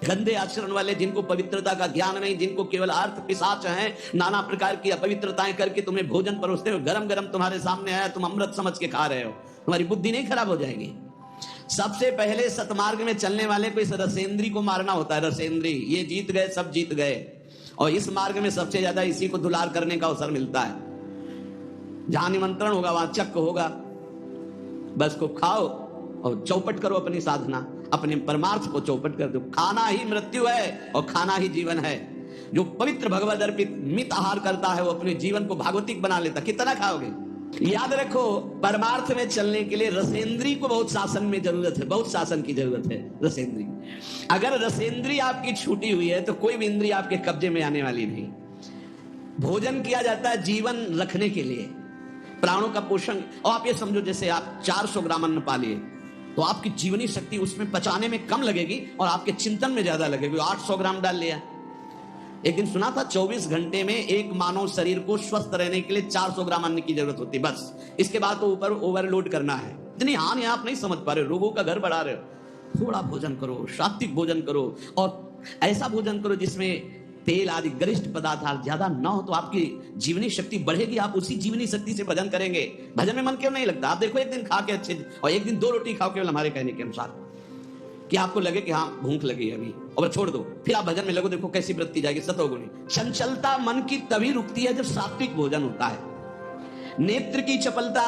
गंदे आचरण वाले, जिनको पवित्रता का ज्ञान नहीं, जिनको केवल अर्थ पिशाच हैं, नाना प्रकार की अपवित्रताएं करके तुम्हें भोजन परोसते हो, गरम गरम तुम्हारे सामने आया, तुम अमृत समझ के खा रहे हो, तुम्हारी बुद्धि नहीं खराब हो जाएगी? सबसे पहले सतमार्ग में चलने वाले को इस रसेंद्री को मारना होता है। रसेंद्री, ये जीत गए, सब जीत गए। और इस मार्ग में सबसे ज्यादा इसी को दुलार करने का अवसर मिलता है। जहां निमंत्रण होगा वहां चक्क होगा, बस को खाओ और चौपट करो अपनी साधना, अपने परमार्थ को चौपट कर दो। खाना ही मृत्यु है और खाना ही जीवन है। जो पवित्र भगवद अर्पित मित आहार करता है वो अपने जीवन को भागवतिक बना लेता। कितना खाओगे? याद रखो, परमार्थ में चलने के लिए रसेंद्री को बहुत शासन में जरूरत है, बहुत शासन की जरूरत है। रसेंद्री, अगर रसेंद्री आपकी छूटी हुई है तो कोई भी इंद्री आपके कब्जे में आने वाली नहीं। भोजन किया जाता है जीवन रखने के लिए, प्राणों का पोषण। और आप ये समझो, जैसे आप 400 ग्राम अन्न पा लिए तो आपकी जीवनी शक्ति उसमें पचाने में कम लगेगी और आपके चिंतन में ज्यादा लगेगी। 800 ग्राम डाल लिया। एक दिन सुना था 24 घंटे में एक मानव शरीर को स्वस्थ रहने के लिए 400 ग्राम अन्न की जरूरत होती है, बस। इसके बाद तो ऊपर ओवरलोड करना है। इतनी हानि आप नहीं समझ पा रहे, रोगों का घर बढ़ा रहे हो। थोड़ा भोजन करो, सात्विक भोजन करो, और ऐसा भोजन करो जिसमें तेल आदि गरिष्ठ पदार्थ ज्यादा ना हो, तो आपकी जीवनी शक्ति बढ़ेगी। आप उसी जीवनी शक्ति से भजन करेंगे। भजन में मन क्यों नहीं लगता? आप देखो, एक दिन खा के अच्छे, और एक दिन 2 रोटी खाओ केवल हमारे कहने के अनुसार, कि आपको लगे कि हाँ भूख लगी अभी, और छोड़ दो, फिर आप भजन में लगो, देखो कैसी वृत्ति जाएगी, सतोगुणी। चंचलता मन की तभी रुकती है जब सात्विक भोजन होता है। नेत्र की चपलता,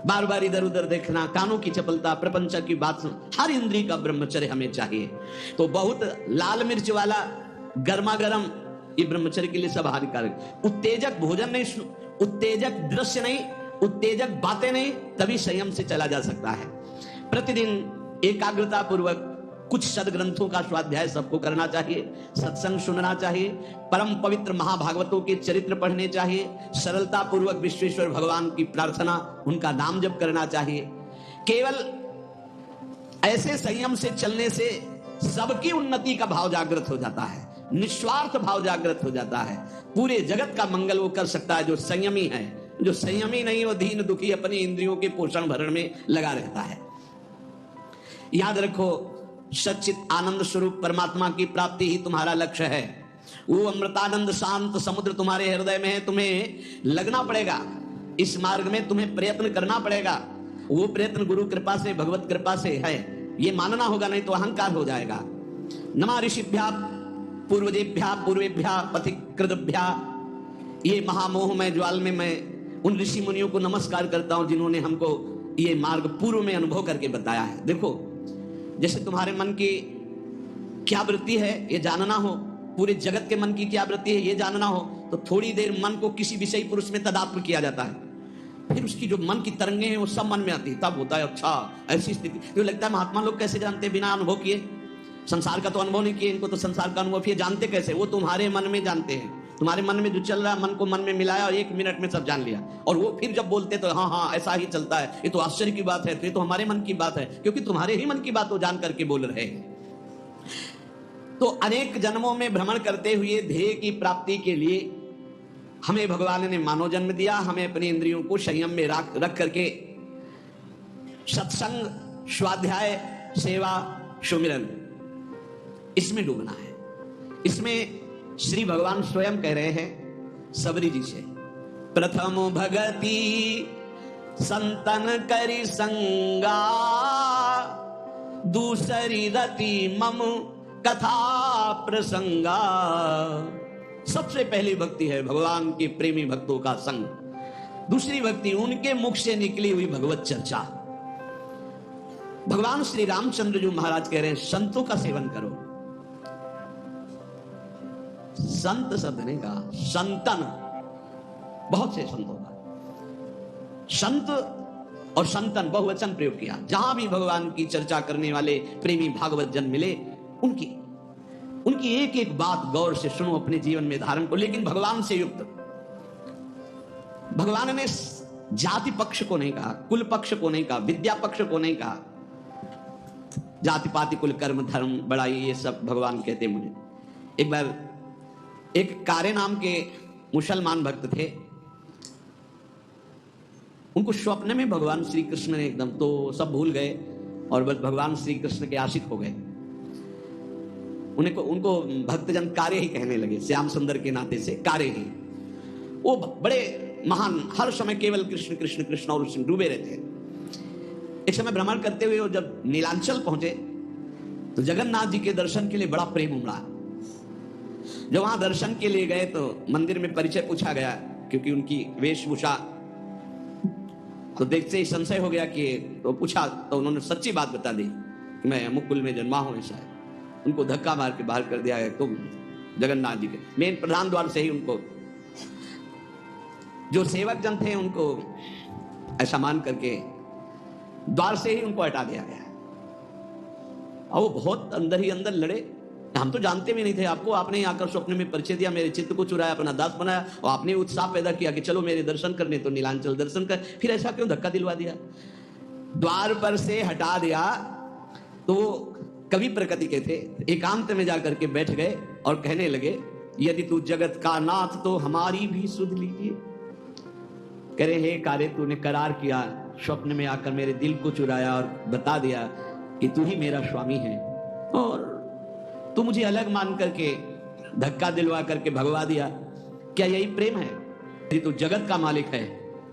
बार बार इधर उधर देखना, कानों की चपलता, प्रपंच की बात सुन, हर इंद्री का ब्रह्मचर्य हमें चाहिए। तो बहुत लाल मिर्च वाला गर्मा गर्म, ये ब्रह्मचर्य के लिए सब हानिकारक। उत्तेजक भोजन नहीं, उत्तेजक दृश्य नहीं, उत्तेजक बातें नहीं, तभी संयम से चला जा सकता है। प्रतिदिन एकाग्रता पूर्वक कुछ सदग्रंथों का स्वाध्याय सबको करना चाहिए, सत्संग सुनना चाहिए, परम पवित्र महाभागवतों के चरित्र पढ़ने चाहिए, सरलता पूर्वक विश्वेश्वर भगवान की प्रार्थना, उनका नाम जप करना चाहिए। केवल ऐसे संयम से चलने से सबकी उन्नति का भाव जागृत हो जाता है, निस्वार्थ भाव जागृत हो जाता है। पूरे जगत का मंगल वो कर सकता है जो संयमी है। जो संयमी नहीं, वो दीन दुखी अपनी इंद्रियों के पोषण भरण में लगा रहता है। याद रखो, सच्चित आनंद स्वरूप परमात्मा की प्राप्ति ही तुम्हारा लक्ष्य है। वो अमृतानंद शांत समुद्र तुम्हारे हृदय में है। तुम्हें लगना पड़ेगा इस मार्ग में, तुम्हें प्रयत्न करना पड़ेगा। वो प्रयत्न गुरु कृपा से, भगवत कृपा से है, ये मानना होगा, नहीं तो अहंकार हो जाएगा। नमा ऋषिभ्या पूर्वजेभ्या पूर्वेभ्या पथिकृतभ्या, ये महामोह में ज्वाल में मैं उन ऋषि मुनियों को नमस्कार करता हूं जिन्होंने हमको ये मार्ग पूर्व में अनुभव करके बताया है। देखो, जैसे तुम्हारे मन की क्या वृत्ति है ये जानना हो, पूरे जगत के मन की क्या वृत्ति है ये जानना हो, तो थोड़ी देर मन को किसी विषय पुरुष में तदात्म किया जाता है, फिर उसकी जो मन की तरंगे हैं वो सब मन में आती है, तब होता है अच्छा ऐसी स्थिति। तो लगता है महात्मा लोग कैसे जानते, बिना अनुभव किए, संसार का तो अनुभव नहीं किए, इनको तो संसार का अनुभव किए, जानते कैसे? वो तुम्हारे मन में जानते हैं, तुम्हारे मन में जो चल रहा है, मन को मन में मिलाया और 1 मिनट में सब जान लिया। और वो फिर जब बोलते तो हाँ हाँ ऐसा ही चलता है, ये तो आश्चर्य की बात है, तो ये तो हमारे मन की बात है, क्योंकि तुम्हारे ही मन की बात वो जान करके बोल रहे हैं। तो अनेक जन्मों में भ्रमण करते हुए ध्येय की प्राप्ति के लिए हमें भगवान ने मानव जन्म दिया। हमें अपनी इंद्रियों को संयम में रख करके सत्संग, स्वाध्याय, सेवा, सुमिरन, इसमें डूबना है। इसमें श्री भगवान स्वयं कह रहे हैं सबरी जी से, प्रथम भगति संतन करी संगा, दूसरी रति मम कथा प्रसंगा। सबसे पहली भक्ति है भगवान के प्रेमी भक्तों का संग, दूसरी भक्ति उनके मुख से निकली हुई भगवत चर्चा। भगवान श्री रामचंद्र जी महाराज कह रहे हैं संतों का सेवन करो। संत शब्द नहीं कहा, संतन, बहुत से संतों का, संत और संतन बहुवचन प्रयोग किया। जहां भी भगवान की चर्चा करने वाले प्रेमी भागवत जन मिले, उनकी एक एक बात गौर से सुनो, अपने जीवन में धारण करो, लेकिन भगवान से युक्त। भगवान ने जाति पक्ष को नहीं कहा, कुल पक्ष को नहीं कहा, विद्या पक्ष को नहीं कहा। जाति पाति कुल कर्म धर्म बड़ाई ये सब भगवान कहते मुझे। एक बार एक कारे नाम के मुसलमान भक्त थे, उनको स्वप्न में भगवान श्री कृष्ण ने एकदम, तो सब भूल गए और बस भगवान श्री कृष्ण के आशिक हो गए। उनको भक्तजन कारे ही कहने लगे, श्याम सुंदर के नाते से कारे ही। वो बड़े महान, हर समय केवल कृष्ण कृष्ण कृष्ण और उसमें डूबे रहते। एक समय भ्रमण करते हुए जब नीलांचल पहुंचे तो जगन्नाथ जी के दर्शन के लिए बड़ा प्रेम उमड़ा। जब वहां दर्शन के लिए गए तो मंदिर में परिचय पूछा गया, क्योंकि उनकी वेशभूषा तो देखते ही संशय हो गया कि, तो पूछा तो उन्होंने सच्ची बात बता दी कि मैं मुकुल में जन्मा हूं, ऐसा है। उनको धक्का मार के बाहर कर दिया गया। तो जगन्नाथ जी के मेन प्रधान द्वार से ही उनको, जो सेवक जन थे उनको ऐसा मान करके द्वार से ही उनको हटा दिया गया। और वो बहुत अंदर ही अंदर लड़े, हम तो जानते भी नहीं थे आपको, आपने ही आकर स्वप्न में परिचय दिया, मेरे चित्त को चुराया, अपना दास बनाया, और आपने उत्साह पैदा किया कि चलो मेरे दर्शन करने, तो नीलांचल दर्शन कर। फिर ऐसा क्यों धक्का दिलवा दिया, द्वार पर से हटा दिया? तो कवि प्रकृति के थे, एकांत में जाकर के बैठ गए और कहने लगे, यदि तू जगत का नाथ तो हमारी भी सुध लीजिए। कह रहे हे कारे, तूने करार किया, स्वप्न में आकर मेरे दिल को चुराया और बता दिया कि तू ही मेरा स्वामी है, और तू मुझे अलग मान करके धक्का दिलवा करके भगवा दिया। क्या यही प्रेम है? यदि तू जगत का मालिक है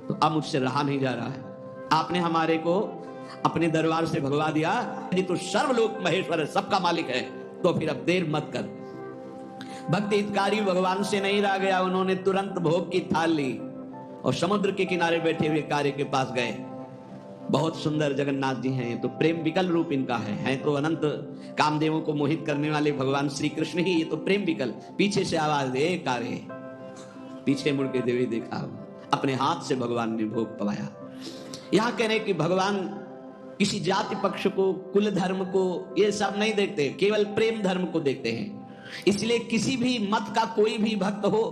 तो अब मुझसे रहा नहीं जा रहा है। आपने हमारे को अपने दरबार से भगवा दिया। यदि तू सर्वलोक महेश्वर है, सबका मालिक है, तो फिर अब देर मत कर। भक्त हितकारी भगवान से नहीं रह गया, उन्होंने तुरंत भोग की थाल ली और समुद्र के किनारे बैठे हुए कार्य के पास गए। बहुत सुंदर जगन्नाथ जी हैं, तो प्रेम विकल रूप इनका है तो अनंत कामदेवों को मोहित करने वाले भगवान श्री कृष्ण ही, ये तो प्रेम विकल। पीछे से आवाज दे कारे, पीछे मुड़ के देवी देखा, अपने हाथ से भगवान ने भोग पवाया। यहां कह रहे कि भगवान किसी जाति पक्ष को, कुल धर्म को, ये सब नहीं देखते, केवल प्रेम धर्म को देखते हैं। इसलिए किसी भी मत का कोई भी भक्त हो,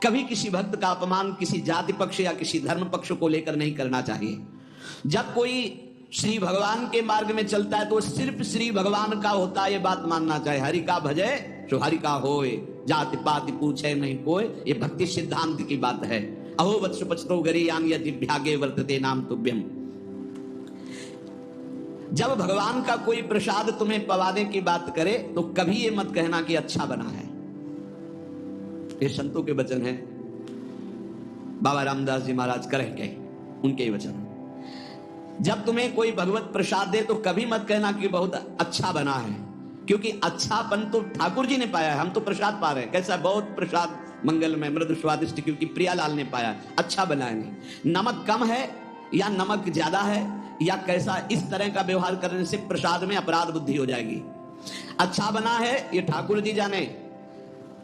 कभी किसी भक्त का अपमान किसी जाति पक्ष या किसी धर्म पक्ष को लेकर नहीं करना चाहिए। जब कोई श्री भगवान के मार्ग में चलता है तो सिर्फ श्री भगवान का होता है, ये बात मानना चाहिए। हरि का भजे तो हरि का होए, जाति पाति पूछे नहीं कोई, ये भक्ति सिद्धांत की बात है। अहो वत्स पचतो गरीयान यदि भागे वर्तते नाम तुभ्यम। जब भगवान का कोई प्रसाद तुम्हें पवाने की बात करे तो कभी ये मत कहना कि अच्छा बना है। ये संतों के वचन हैं, बाबा रामदास जी महाराज करें के उनके ही वचन। जब तुम्हें कोई भगवत प्रसाद दे तो कभी मत कहना कि बहुत अच्छा बना है, क्योंकि अच्छापन तो ठाकुर जी ने पाया है, हम तो प्रसाद पा रहे हैं। कैसा बहुत प्रसाद मंगलमय मृदु स्वादिष्ट, क्योंकि प्रियालाल ने पाया, अच्छा बनाया नहीं। नमक कम है या नमक ज्यादा है या कैसा, इस तरह का व्यवहार करने से प्रसाद में अपराध बुद्धि हो जाएगी। अच्छा बना है ये ठाकुर जी जाने,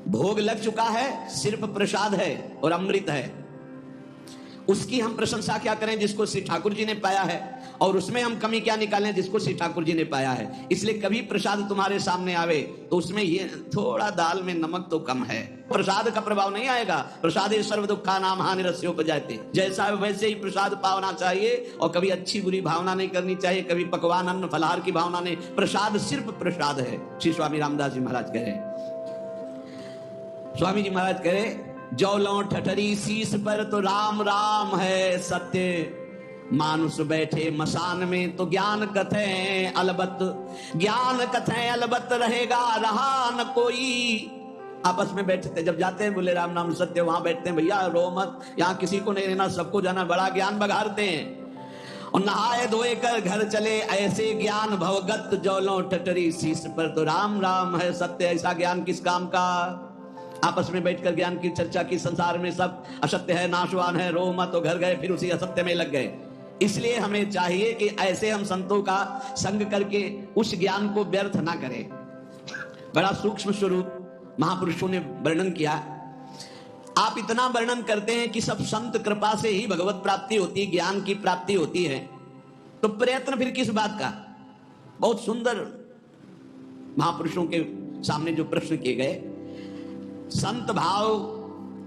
भोग लग चुका है, सिर्फ प्रसाद है और अमृत है, उसकी हम प्रशंसा क्या करें जिसको श्री ठाकुर जी ने पाया है, और उसमें हम कमी क्या निकालें जिसको श्री ठाकुर जी ने पाया है। इसलिए कभी प्रसाद तुम्हारे सामने आवे तो उसमें ये थोड़ा दाल में नमक तो कम है, प्रसाद का प्रभाव नहीं आएगा। प्रसाद सर्व दुखा नाम हानि रस्योपजायते, जैसा है वैसे ही प्रसाद पावना चाहिए, और कभी अच्छी बुरी भावना नहीं करनी चाहिए, कभी पकवान अन्न फलहार की भावना नहीं। प्रसाद सिर्फ प्रसाद है। श्री स्वामी रामदास जी महाराज कह रहे, स्वामी जी महाराज कह रहे, जौलों ठठरी शीश पर तो राम राम है सत्य, मानुष बैठे मसान में तो ज्ञान कथें अलबत, ज्ञान कथें अलबत रहेगा रहा न कोई। आपस में बैठते जब जाते हैं बोले राम नाम सत्य, वहां बैठते हैं भैया रो मत, यहाँ किसी को नहीं रहना, सबको जाना, बड़ा ज्ञान बघारते हैं। और नहाए धोए कर घर चले ऐसे ज्ञान भवगत, जौलों ठठरी शीश पर तो राम राम है सत्य। ऐसा ज्ञान किस काम का? आपस में बैठकर ज्ञान की चर्चा की, संसार में सब असत्य है, नाशवान है, रो मत, तो घर गए फिर उसी असत्य में लग गए। इसलिए हमें चाहिए कि ऐसे हम संतों का संग करके उस ज्ञान को व्यर्थ ना करें। बड़ा सूक्ष्म स्वरूप महापुरुषों ने वर्णन किया। आप इतना वर्णन करते हैं कि सब संत कृपा से ही भगवत प्राप्ति होती है, ज्ञान की प्राप्ति होती है, तो प्रयत्न फिर किस बात का? बहुत सुंदर महापुरुषों के सामने जो प्रश्न किए गए, संत भाव,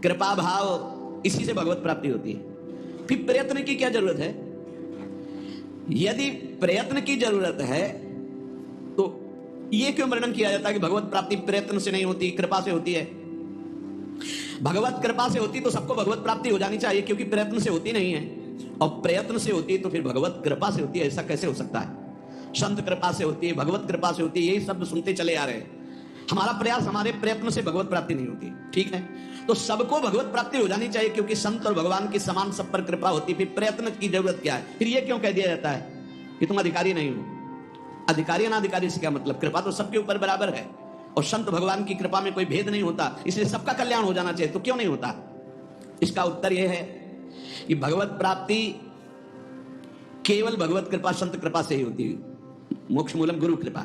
कृपा भाव, इसी से भगवत प्राप्ति होती है। फिर प्रयत्न की क्या जरूरत है? यदि प्रयत्न की जरूरत है तो यह क्यों वर्णन किया जाता है कि भगवत प्राप्ति प्रयत्न से नहीं होती, कृपा से होती है? भगवत कृपा से होती तो सबको भगवत प्राप्ति हो जानी चाहिए, क्योंकि प्रयत्न से होती नहीं है। और प्रयत्न से होती तो फिर भगवत कृपा से होती है, ऐसा कैसे हो सकता है? संत कृपा से होती है, भगवत कृपा से होती है, यही शब्द सुनते चले आ रहे हैं। हमारा प्रयास, हमारे प्रयत्न से भगवत प्राप्ति नहीं होती, ठीक है? तो सबको भगवत प्राप्ति हो जानी चाहिए, क्योंकि संत और भगवान की समान सब पर कृपा होती। फिर प्रयत्न की जरूरत क्या है? फिर यह क्यों कह दिया जाता है कि तुम अधिकारी नहीं हो? अधिकारी अनाधिकारी से क्या मतलब? कृपा तो सबके ऊपर बराबर है, और संत भगवान की कृपा में कोई भेद नहीं होता, इसलिए सबका कल्याण हो जाना चाहिए। तो क्यों नहीं होता? इसका उत्तर यह है कि भगवत प्राप्ति केवल भगवत कृपा, संत कृपा से ही होती है, मोक्ष मूलम गुरु कृपा।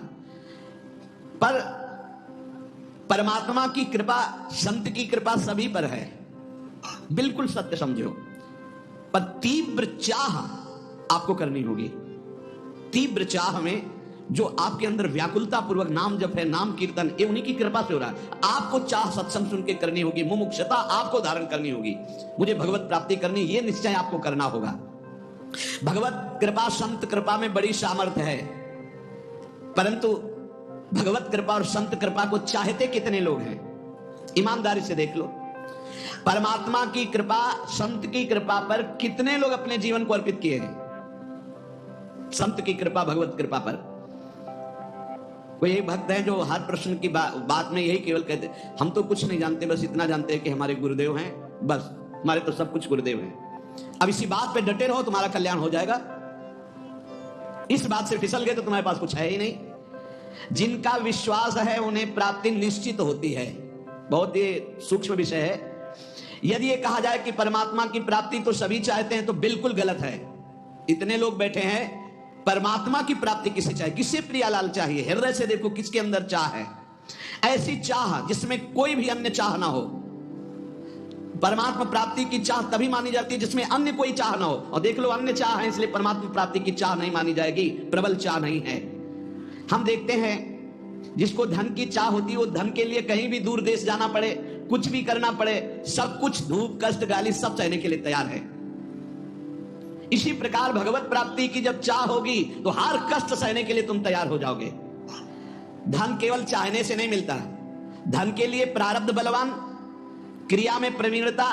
पर परमात्मा की कृपा, संत की कृपा सभी पर है, बिल्कुल सत्य समझो। पर तीव्र चाह आपको करनी होगी। तीव्र चाह में जो आपके अंदर व्याकुलता पूर्वक नाम जप है, नाम कीर्तन, ये उन्हीं की कृपा से हो रहा है। आपको चाह सत्संग सुन के करनी होगी, मुमुक्षता आपको धारण करनी होगी। मुझे भगवत प्राप्ति करनी, ये निश्चय आपको करना होगा। भगवत कृपा, संत कृपा में बड़ी सामर्थ्य है, परंतु भगवत कृपा और संत कृपा को चाहते कितने लोग हैं? ईमानदारी से देख लो। परमात्मा की कृपा, संत की कृपा पर कितने लोग अपने जीवन को अर्पित किए हैं? संत की कृपा, भगवत कृपा पर कोई एक भक्त है जो हर प्रश्न की बात में यही केवल कहते, हम तो कुछ नहीं जानते, बस इतना जानते हैं कि हमारे गुरुदेव हैं, बस हमारे तो सब कुछ गुरुदेव हैं। अब इसी बात पे डटे रहो, तुम्हारा कल्याण हो जाएगा। इस बात से फिसल गए तो तुम्हारे पास कुछ है ही नहीं। जिनका विश्वास है उन्हें प्राप्ति निश्चित होती है। बहुत ही सूक्ष्म विषय है। यदि ये कहा जाए कि परमात्मा की प्राप्ति तो सभी चाहते हैं, तो बिल्कुल गलत है। इतने लोग बैठे हैं, परमात्मा की प्राप्ति किसे चाहिए? किसे प्रियालाल चाहिए? हृदय से देखो किसके अंदर चाह है, ऐसी चाह जिसमें कोई भी अन्य चाह ना हो। परमात्मा प्राप्ति की चाह तभी मानी जाती है जिसमें अन्य कोई चाह ना हो। और देख लो, अन्य चाह है, इसलिए परमात्मा प्राप्ति की चाह नहीं मानी जाएगी, प्रबल चाह नहीं है। हम देखते हैं जिसको धन की चाह होती है, वो धन के लिए कहीं भी दूर देश जाना पड़े, कुछ भी करना पड़े, सब कुछ, धूप कष्ट गाली सब सहने के लिए तैयार है। इसी प्रकार भगवत प्राप्ति की जब चाह होगी तो हर कष्ट सहने के लिए तुम तैयार हो जाओगे। धन केवल चाहने से नहीं मिलता। धन के लिए प्रारब्ध बलवान, क्रिया में प्रवीणता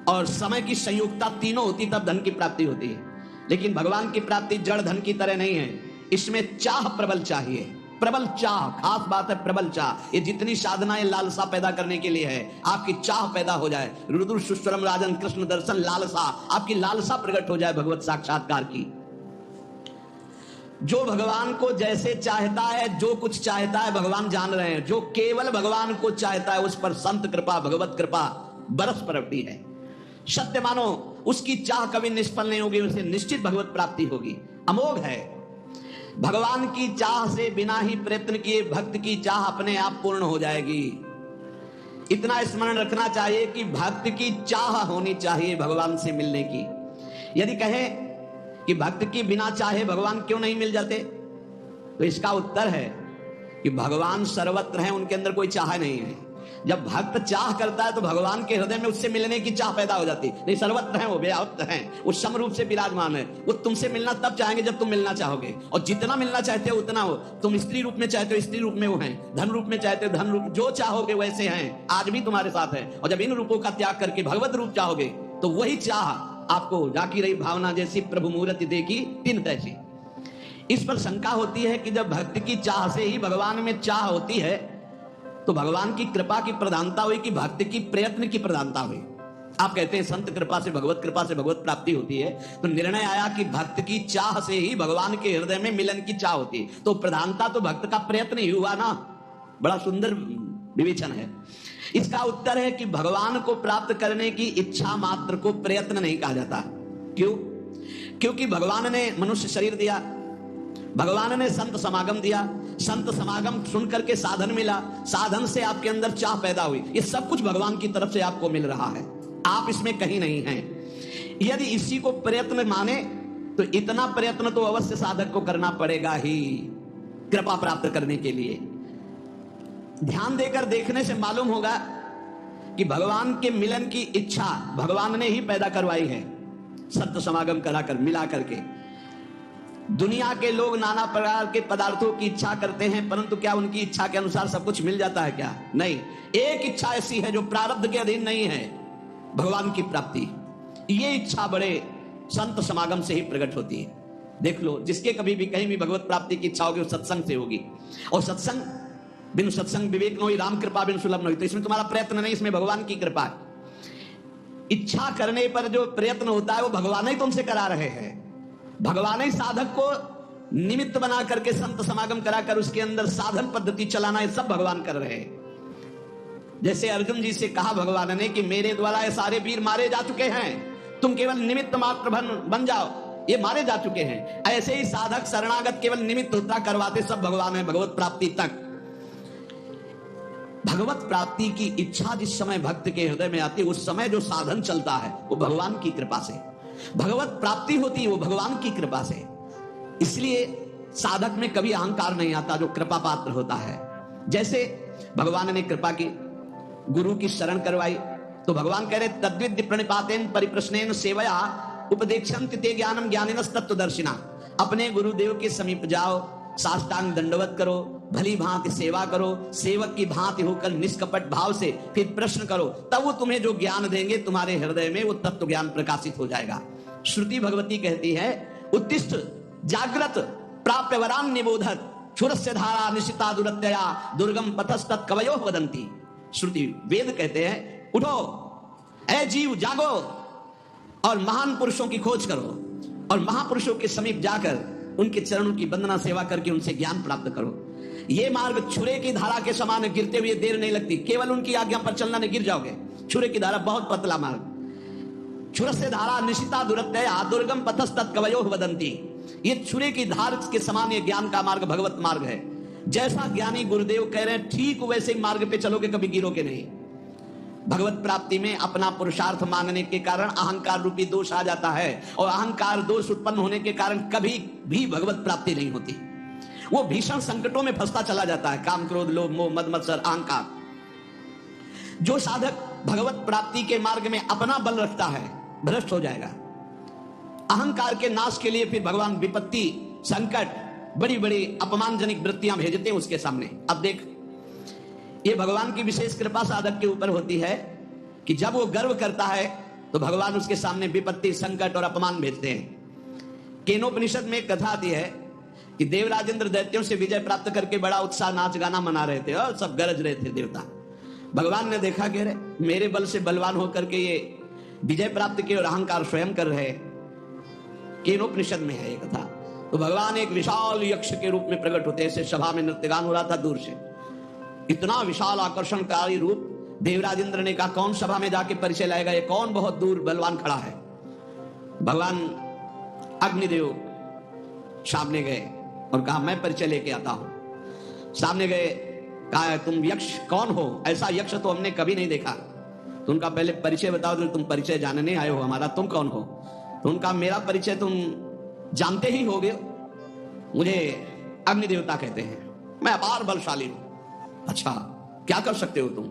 और समय की संयुक्ता तीनों होती, तब धन की प्राप्ति होती है। लेकिन भगवान की प्राप्ति जड़ धन की तरह नहीं है, इसमें चाह प्रबल चाहिए। प्रबल चाह, खास बात है प्रबल चाह। ये जितनी साधनाएं लालसा पैदा करने के लिए है, आपकी चाह पैदा हो जाए। रुद्र सुश्वरम राजन कृष्ण दर्शन लालसा, आपकी लालसा प्रकट हो जाए भगवत साक्षात्कार की। जो भगवान को जैसे चाहता है, जो कुछ चाहता है, भगवान जान रहे हैं। जो केवल भगवान को चाहता है, उस पर संत कृपा, भगवत कृपा बरस पड़ती है। सत्य मानो, उसकी चाह कभी निष्फल नहीं होगी, उसे निश्चित भगवत प्राप्ति होगी। अमोघ है। भगवान की चाह से बिना ही प्रयत्न किए भक्त की चाह अपने आप पूर्ण हो जाएगी। इतना स्मरण रखना चाहिए कि भक्त की चाह होनी चाहिए भगवान से मिलने की। यदि कहें कि भक्त की बिना चाहे भगवान क्यों नहीं मिल जाते, तो इसका उत्तर है कि भगवान सर्वत्र हैं, उनके अंदर कोई चाह नहीं है। जब भक्त चाह करता है तो भगवान के हृदय में उससे मिलने की चाह पैदा हो जाती है। नहीं, सर्वत्र हैं, वो व्याप्त हैं, वो समरूप से विराजमान है। वो तुमसे मिलना तब चाहेंगे जब तुम मिलना चाहोगे, और जितना मिलना चाहते हो उतना हो। तुम स्त्री रूप में चाहते हो स्त्री रूप में वो हैं, धन रूप में चाहते हो धन रूप, जो चाहोगे वैसे हैं, आज भी तुम्हारे साथ है। और जब इन रूपों का त्याग करके भगवत रूप चाहोगे तो वही चाह आपको जाकी रही भावना जैसी प्रभु मूर्ति देखी तिन तैसी। इस पर शंका होती है कि जब भक्त की चाह से ही भगवान में चाह होती है तो भगवान की कृपा की प्रधानता हुई कि भक्त की प्रयत्न की प्रधानता हुई। आप कहते हैं संत कृपा से भगवत प्राप्ति होती है, तो निर्णय आया कि भक्त की चाह से ही भगवान के हृदय में मिलन की चाह होती है, तो प्रधानता तो भक्त का प्रयत्न ही हुआ ना। बड़ा सुंदर विवेचन है। इसका उत्तर है कि भगवान को प्राप्त करने की इच्छा मात्र को प्रयत्न नहीं कहा जाता। क्यों? क्योंकि भगवान ने मनुष्य शरीर दिया, भगवान ने संत समागम दिया, संत समागम सुन करके साधन मिला, साधन से आपके अंदर चाह पैदा हुई। ये सब कुछ भगवान की तरफ से आपको मिल रहा है, आप इसमें कहीं नहीं हैं। यदि इसी को प्रयत्न माने तो इतना प्रयत्न तो अवश्य साधक को करना पड़ेगा ही कृपा प्राप्त करने के लिए। ध्यान देकर देखने से मालूम होगा कि भगवान के मिलन की इच्छा भगवान ने ही पैदा करवाई है, संत समागम कराकर मिला करके। दुनिया के लोग नाना प्रकार के पदार्थों की इच्छा करते हैं, परंतु क्या उनकी इच्छा के अनुसार सब कुछ मिल जाता है क्या? नहीं। एक इच्छा ऐसी है जो प्रारब्ध के अधीन नहीं है, भगवान की प्राप्ति। ये इच्छा बड़े संत समागम से ही प्रकट होती है। देख लो, जिसके कभी भी कहीं भी भगवत प्राप्ति की इच्छा होगी वो सत्संग से होगी, और सत्संग बिन सत्संग विवेक न होई, राम कृपा बिन सुलभ न होई। तो इसमें तुम्हारा प्रयत्न नहीं, इसमें भगवान की कृपा है। इच्छा करने पर जो प्रयत्न होता है वो भगवान ही तुमसे करा रहे हैं। भगवान ही साधक को निमित्त बना करके संत समागम कराकर उसके अंदर साधन पद्धति चलाना, ये सब भगवान कर रहे हैं। जैसे अर्जुन जी से कहा भगवान ने कि मेरे द्वारा ये सारे वीर मारे जा चुके हैं, तुम केवल निमित्त मात्र बन जाओ, ये मारे जा चुके हैं। ऐसे ही साधक शरणागत केवल निमित्त होता करवाते सब भगवान है भगवत प्राप्ति तक। भगवत प्राप्ति की इच्छा जिस समय भक्त के हृदय में आती है उस समय जो साधन चलता है वो भगवान की कृपा से, भगवत प्राप्ति होती है वो भगवान की कृपा से। इसलिए साधक में कभी अहंकार नहीं आता जो कृपा पात्र होता है। जैसे भगवान ने कृपा की, गुरु की शरण करवाई, तो भगवान कह रहे तद्विद्य प्रणिपातेन परिप्रश्नेन सेवया उपदेक्षन्ति ते ज्ञानम ज्ञानिनस् तत्त्वदर्शिना। अपने गुरुदेव के समीप जाओ, साष्टांग दंडवत करो, भली भांति सेवा करो, सेवक की भांति होकर निष्कपट भाव से फिर प्रश्न करो, तब वो तुम्हें जो ज्ञान देंगे तुम्हारे हृदय में वो तत्व ज्ञान प्रकाशित हो जाएगा। श्रुति भगवती कहती है उत्तिष्ठ जागृत प्राप्य वरान निबोधत क्षुरस्य धारा निशिता दुरत्यया दुर्गम पथस्तत् कवयो वदंती। श्रुति वेद कहते हैं उठो ऐ जीव, जागो और महान पुरुषों की खोज करो, और महापुरुषों के समीप जाकर उनके चरणों की वंदना सेवा करके उनसे ज्ञान प्राप्त करो। ये मार्ग छुरे की धारा के समान है, गिरते हुए देर नहीं लगती, केवल उनकी आज्ञा पर चलना नहीं गिर जाओगे। छुरे की धारा बहुत पतला मार्ग, छुरस्य धारा निशिता दुरत्यया दुर्गम पथस्तत् कवयो वदंती। ये छुरे की धार के समान ये ज्ञान का मार्ग भगवत मार्ग है। जैसा ज्ञानी गुरुदेव कह रहे हैं ठीक वैसे मार्ग पे चलोगे, कभी गिरोगे नहीं। भगवत प्राप्ति में अपना पुरुषार्थ मांगने के कारण अहंकार रूपी दोष आ जाता है, और अहंकार दोष उत्पन्न होने के कारण कभी भी भगवत प्राप्ति नहीं होती। वो भीषण संकटों में फंसता चला जाता है, काम क्रोध लोभ मोह मद मत्सर अहंकार। जो साधक भगवत प्राप्ति के मार्ग में अपना बल रखता है भ्रष्ट हो जाएगा। अहंकार के नाश के लिए फिर भगवान विपत्ति संकट बड़ी बड़ी अपमानजनक वृत्तियां भेजते हैं उसके सामने। अब देख, ये भगवान की विशेष कृपा साधक के ऊपर होती है कि जब वो गर्व करता है तो भगवान उसके सामने विपत्ति संकट और अपमान भेजते हैं। केनोपनिषद में एक कथा आती है कि देवराजेंद्र दैत्यों से विजय प्राप्त करके बड़ा उत्साह नाच गाना मना रहे थे और सब गरज रहे थे देवता। भगवान ने देखा कि मेरे बल से बलवान होकर के ये विजय प्राप्त किए और अहंकार स्वयं कर रहे। केनोपनिषद में है ये कथा। तो भगवान एक विशाल यक्ष के रूप में प्रकट होते, ऐसे सभा में नृत्यगान हो रहा था दूर से, इतना विशाल आकर्षणकारी रूप। देवराजेंद्र ने कहा कौन सभा में जाके परिचय लाएगा, ये कौन बहुत दूर बलवान खड़ा है। भगवान अग्निदेव सामने गए, और कहा मैं परिचय लेके आता हूं। सामने गए, कहा तुम यक्ष कौन हो? ऐसा यक्ष तो हमने कभी नहीं देखा। तो उनका पहले परिचय बताओ, तो तुम परिचय जानने आए हो हमारा, तुम कौन हो? तो उनका मेरा परिचय तुम जानते ही होगे, मुझे अग्नि देवता कहते हैं, मैं अपार बलशाली हूं। अच्छा, क्या कर सकते हो तुम?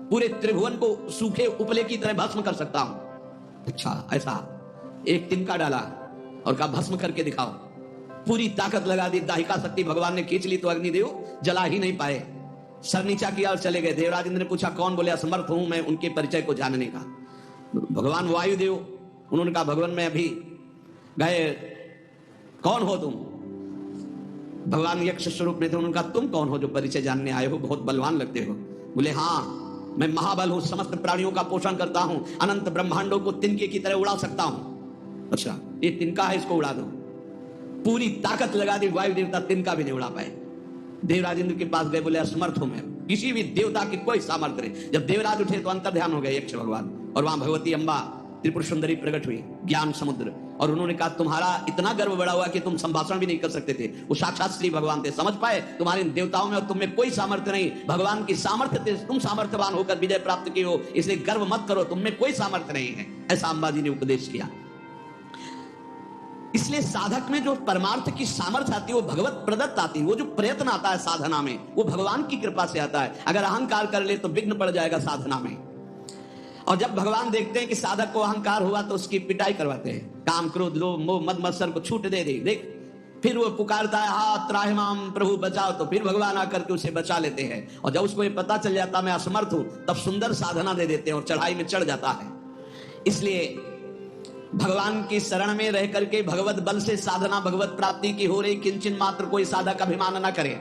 पूरे त्रिभुवन को सूखे उपले की तरह भस्म कर सकता हूं। अच्छा, ऐसा? एक तिनका डाला और कहा भस्म करके दिखाओ। पूरी ताकत लगा दी, दाहिका शक्ति भगवान ने खींच ली तो अग्निदेव जला ही नहीं पाए। सर नीचा किया और चले गए। देवराज इंद्र ने पूछा कौन? बोले असमर्थ हूं मैं उनके परिचय को जानने का। भगवान वायुदेव, उन्होंने कहा भगवान मैं अभी गए, कौन हो तुम? भगवान यक्ष स्वरूप में थे। उन्होंने कहा तुम कौन हो जो परिचय जानने आए हो? बहुत बलवान लगते हो। बोले हाँ, मैं महाबल हूं, समस्त प्राणियों का पोषण करता हूं, अनंत ब्रह्मांडों को तिनके की तरह उड़ा सकता हूं। अच्छा, ये तिनका है, इसको उड़ा दो। पूरी ताकत लगा दी, वायु देवता तिनका भी नहीं उड़ा पाए। देवराज इंद्र के पास गए, बोले असमर्थ हूं मैं, किसी भी देवता की कोई सामर्थ्य नहीं। जब देवराज उठे तो अंतर ध्यान हो गए यक्ष भगवान, और वहां भगवती अम्बा त्रिपुर सुंदरी प्रकट हुई, ज्ञान समुद्र। और उन्होंने कहा तुम्हारा इतना गर्व बड़ा हुआ कि तुम संभाषण भी नहीं कर सकते थे। वो साक्षात श्री भगवान थे, समझ पाए तुम्हारे देवताओं में और तुम में कोई सामर्थ्य नहीं, भगवान की सामर्थ्य थे, तुम सामर्थ्यवान होकर विजय प्राप्त की हो, इसलिए गर्व मत करो, तुम में कोई सामर्थ्य नहीं है। ऐसा अंबा जी ने उपदेश किया। इसलिए साधक में जो परमार्थ की सामर्थ्य आती है वो भगवत प्रदत्त आती है। वो जो प्रयत्न आता है साधना में वो भगवान की कृपा से आता है। अगर अहंकार कर ले तो विघ्न पड़ जाएगा साधना में। और जब भगवान देखते हैं कि साधक को अहंकार हुआ तो उसकी पिटाई करवाते हैं। काम क्रोध लोभ मोह मद मत्सर को छूट दे दे, देख फिर वो पुकारता है हाथ त्राहिमाम प्रभु बचाओ, तो फिर भगवान आकर के उसे बचा लेते हैं। और जब उसको ये पता चल जाता मैं असमर्थ हूं, तब सुंदर साधना दे देते हैं और चढ़ाई में चढ़ जाता है। इसलिए भगवान की शरण में रह करके भगवत बल से साधना भगवत प्राप्ति की हो रही, किंचन मात्र कोई साधक अभिमान न करे।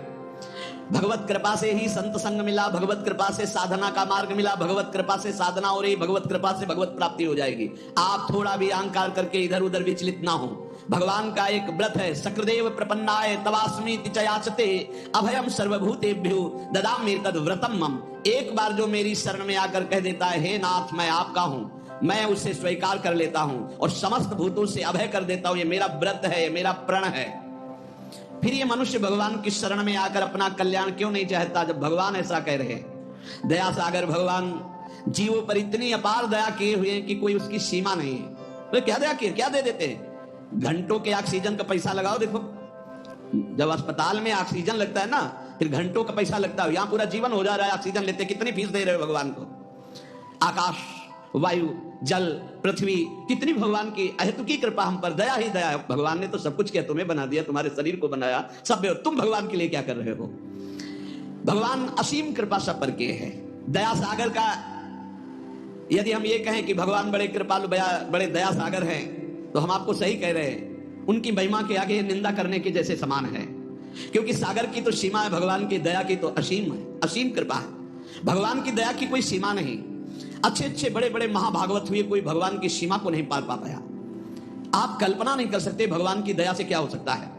भगवत कृपा से ही संत संग मिला, भगवत कृपा से साधना का मार्ग मिला, भगवत कृपा से साधना हो रही, भगवत कृपा से भगवत प्राप्ति हो जाएगी। आप थोड़ा भी अहंकार करके इधर उधर विचलित ना हो। भगवान का एक व्रत है, सकृदेव प्रपन्नाय तवास्मीति च याचते अभयम सर्वभूतेभ्यो ददामि तद व्रतम मम। एक बार जो मेरी शरण में आकर कह देता है हे नाथ मैं आपका हूं, मैं उसे स्वीकार कर लेता हूं और समस्त भूतों से अभय कर देता हूं। ये मेरा व्रत है, ये मेरा प्रण है। फिर ये मनुष्य भगवान की शरण में आकर अपना कल्याण क्यों नहीं चाहता जब भगवान ऐसा कह रहे हैं? दया सागर भगवान जीवों पर इतनी अपार दया किए हुए हैं कि कोई उसकी सीमा नहीं है। तो क्या दया किए, क्या दे देते हैं? घंटों के ऑक्सीजन का पैसा लगाओ। देखो जब अस्पताल में ऑक्सीजन लगता है ना, फिर घंटों का पैसा लगता है। यहां पूरा जीवन हो जा रहा है ऑक्सीजन लेते, कितनी फीस दे रहे हो भगवान को? आकाश वायु जल पृथ्वी, कितनी भगवान की अहेतुकी कृपा हम पर, दया ही दया है। भगवान ने तो सब कुछ किया, तुम्हें बना दिया, तुम्हारे शरीर को बनाया, सब तुम भगवान के लिए क्या कर रहे हो? भगवान असीम कृपा सब पर किए हैं। दया सागर का यदि हम ये कहें कि भगवान बड़े कृपालु बड़े दया सागर हैं, तो हम आपको सही कह रहे हैं। उनकी महिमा के आगे निंदा करने के जैसे समान है, क्योंकि सागर की तो सीमा है, भगवान की दया की तो असीम है, असीम कृपा है। भगवान की दया की कोई सीमा नहीं। अच्छे अच्छे बड़े बड़े महाभागवत हुए, कोई भगवान की सीमा को नहीं पार पा पाया। आप कल्पना नहीं कर सकते भगवान की दया से क्या हो सकता है।